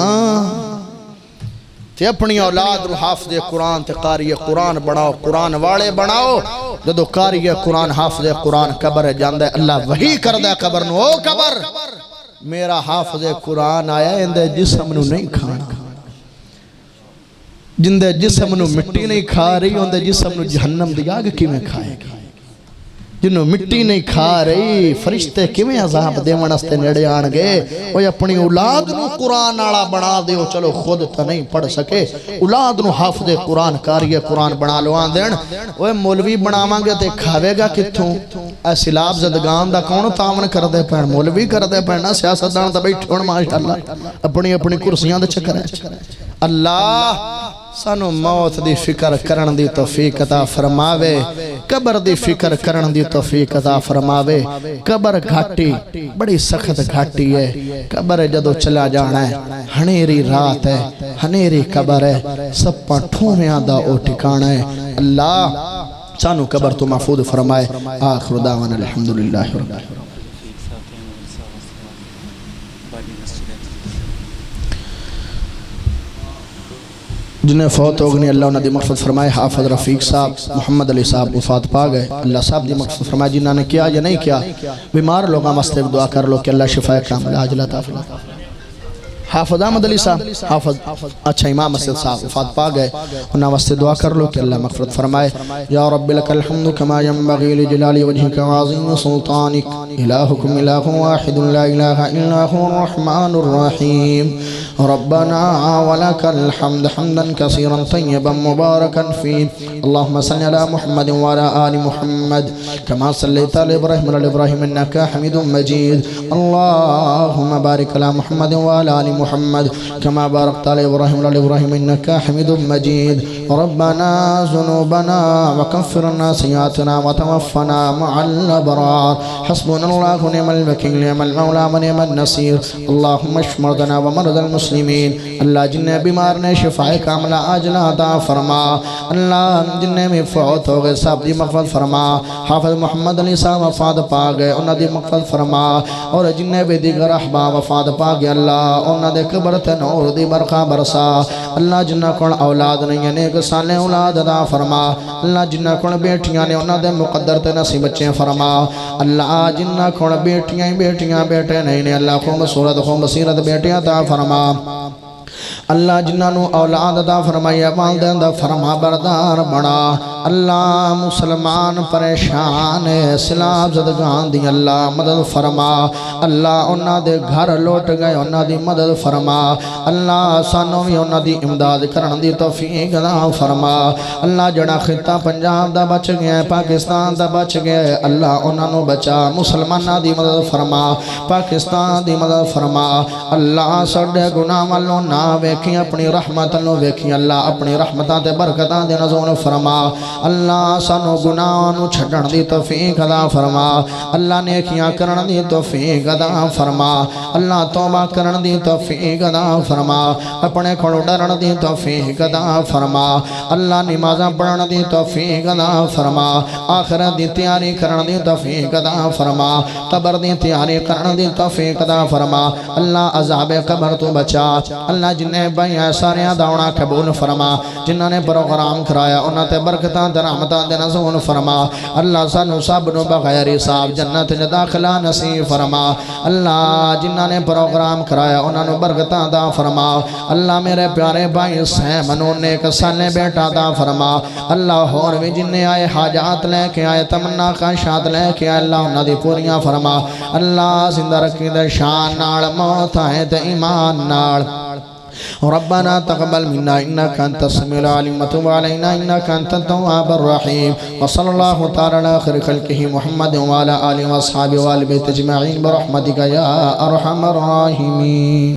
تے اپنی اولاد رو حافظ قرآن تے قاری قرآن بناؤ قرآن والے بناؤ جدو قاری قرآن حافظ قرآن قبر جاندے اللہ وحی کردہ قبر نو او قبر میرا حافظ قرآن آیا اندے جسم نو نہیں کھانا جندے جسم نو مٹی نہیں کھا رہی اندے جسم نو جہنم دی آگ کی میں کھائے گی جنہوں مٹی نہیں کھا رہی فرشتے کیویں عذاب دے منستے نڑے آنگے وہ اپنی اولاد نو قرآن آڑا بنا دے چلو خود تا نہیں پڑھ سکے اولاد نو حافظ قرآن کاری قرآن بنا لو آن دین وہ مولوی بنا مانگے تے کھاوے گا کتھوں اے سلاب زدگان دا کونو تاون کر دے پہن مولوی کر دے پہن سیاست دان دا بیٹھ ہون ماشاءاللہ اپنی کرسیاں دے چکر ہے اللہ سانو موت دی فکر کرن دی توفیق عطا فرماوے قبر دی فکر کرن دی توفیق عطا فرماوے قبر گھاٹی بڑی سخت گھاٹی ہے قبر جدو چلا جانا ہے ہنیری رات ہے ہنیری قبر ہے سب پٹھوں میں آدھا او ٹھکانا ہے اللہ سانو قبر تو محفوظ فرمائے آخر دعوانا الحمدللہ رب العالمین جنہیں فوت ہو گئی اللہ انہوں نے مغفرت فرمائے حافظ رفیق صاحب محمد علی صاحب وفات پا گئے اللہ صاحب دی مغفرت فرمائے جنہوں نے کیا یا نہیں کیا بیمار لوگاں واسطے دعا کر لو کہ اللہ شفاء کامل عاجلہ عطا فرمائے حافظ احمد علی صاحب حافظ اچھا امام مسجد صاحب وفات پا گئے انہاں واسطے دعا کر لو کہ اللہ مغفرت فرمائے یا رب لک الحمد کما ينبغي لجلال وجهك وعظیم سلطانک الہکم الہ واحد لا الہ الا هو الرحمن الرحیم ربنا ولك الحمد حمدا كثيرا طيبا مباركا فيه اللهم صل على محمد وعلى آل محمد كما صليت على إبراهيم وعلى إبراهيم إنك حميد مجيد اللهم بارك على محمد وعلى آل محمد كما باركت على إبراهيم وعلى إبراهيم إنك حميد مجيد ربنا ذنوبنا وكفر عنا سيئاتنا وتوفنا مع الأبرار حسبنا الله ونعم الوكيل نعم المولى ونعم النصير اللهم اشف مرضنا ومرضى المسلمين اللہ جنہیں بیمار نے شفاء کاملہ عاجلہ عطا فرما اللہ جنہیں میں فوت ہو گئے صاحب دی مغفرت فرما حافظ محمد علی صاحب وفات پا گئے انہاں دی مغفرت فرما اور جنہیں بھی دیگر احباب وفات پا گئے اللہ انہاں دے قبر تے نور دی برقہ برسا اللہ جنہ کون اولاد نہیں ہے نیک صالح اولاد عطا فرما اللہ جنہ کون بیٹیاں نے انہاں دے مقدر تے نصیب بچے فرما اللہ جنہ کون بیٹیاں بیٹے نہیں نے اللہ خوب صورت خوب بصیرت بیٹیاں عطا فرما اللہ جنہوں اولاد عطا فرمائے والدین دا فرما بردار بنا اللہ مسلمان پریشان اسلام زدگان دی اللہ مدد فرما اللہ انہاں دے گھر لوٹ گئے انہاں دی مدد فرما اللہ سانوں بھی انہاں دی امداد کرن دی توفیق عطا فرما اللہ جڑا خطہ پنجاب دا بچ گیا پاکستان دا بچ گیا اللہ انہاں نو بچا مسلمانہ دی مدد فرما پاکستان دی مدد فرما اللہ سڑے گناہ والوں نہ ویکھی اپنی رحمت نو ویکھی اللہ اپنی رحمتاں تے برکتاں دے نزول فرما اللہ سانو گناہ نو چھڑن دی توفیق عطا فرما اللہ نیکیاں کرن دی توفیق عطا فرما اللہ توبہ کرن دی توفیق عطا فرما اپنے کھڑو ڈرن دی توفیق عطا فرما اللہ نمازاں پڑھن دی توفیق عطا فرما آخرت دی تیاری کرن دی توفیق عطا فرما قبر دی تیاری کرن دی توفیق عطا فرما اللہ عذاب قبر تو بچا اللہ جنہیں بھائی سارے دعونا قبول فرما جنہوں نے پروگرام کرایا انہوں تے برکتاں برکتاں تے رحمتاں دے نزول فرما اللہ سانو سب نو بغیر حساب جنت وچ داخلہ نصیب فرما اللہ جنہاں نے پروگرام کرایا انہاں نو برکتاں عطا فرما اللہ میرے پیارے بھائی سیمنو نیک سالے بیٹا عطا فرما اللہ اور بھی جننے آئے حاجات لے کے آئے تمنا خواہشات لے کے آئے اللہ انہاں دی پوریاں فرما اللہ زندہ رکھی دے شان نال موت آئے تے ایمان نال ربنا تقبل منا انك انت السميع العليم وتب علينا انك انت التواب الرحيم وصلى الله تعالى على خير خلقه محمد وعلى اله واصحابه وآل بيت اجمعين برحمتك يا ارحم الراحمين.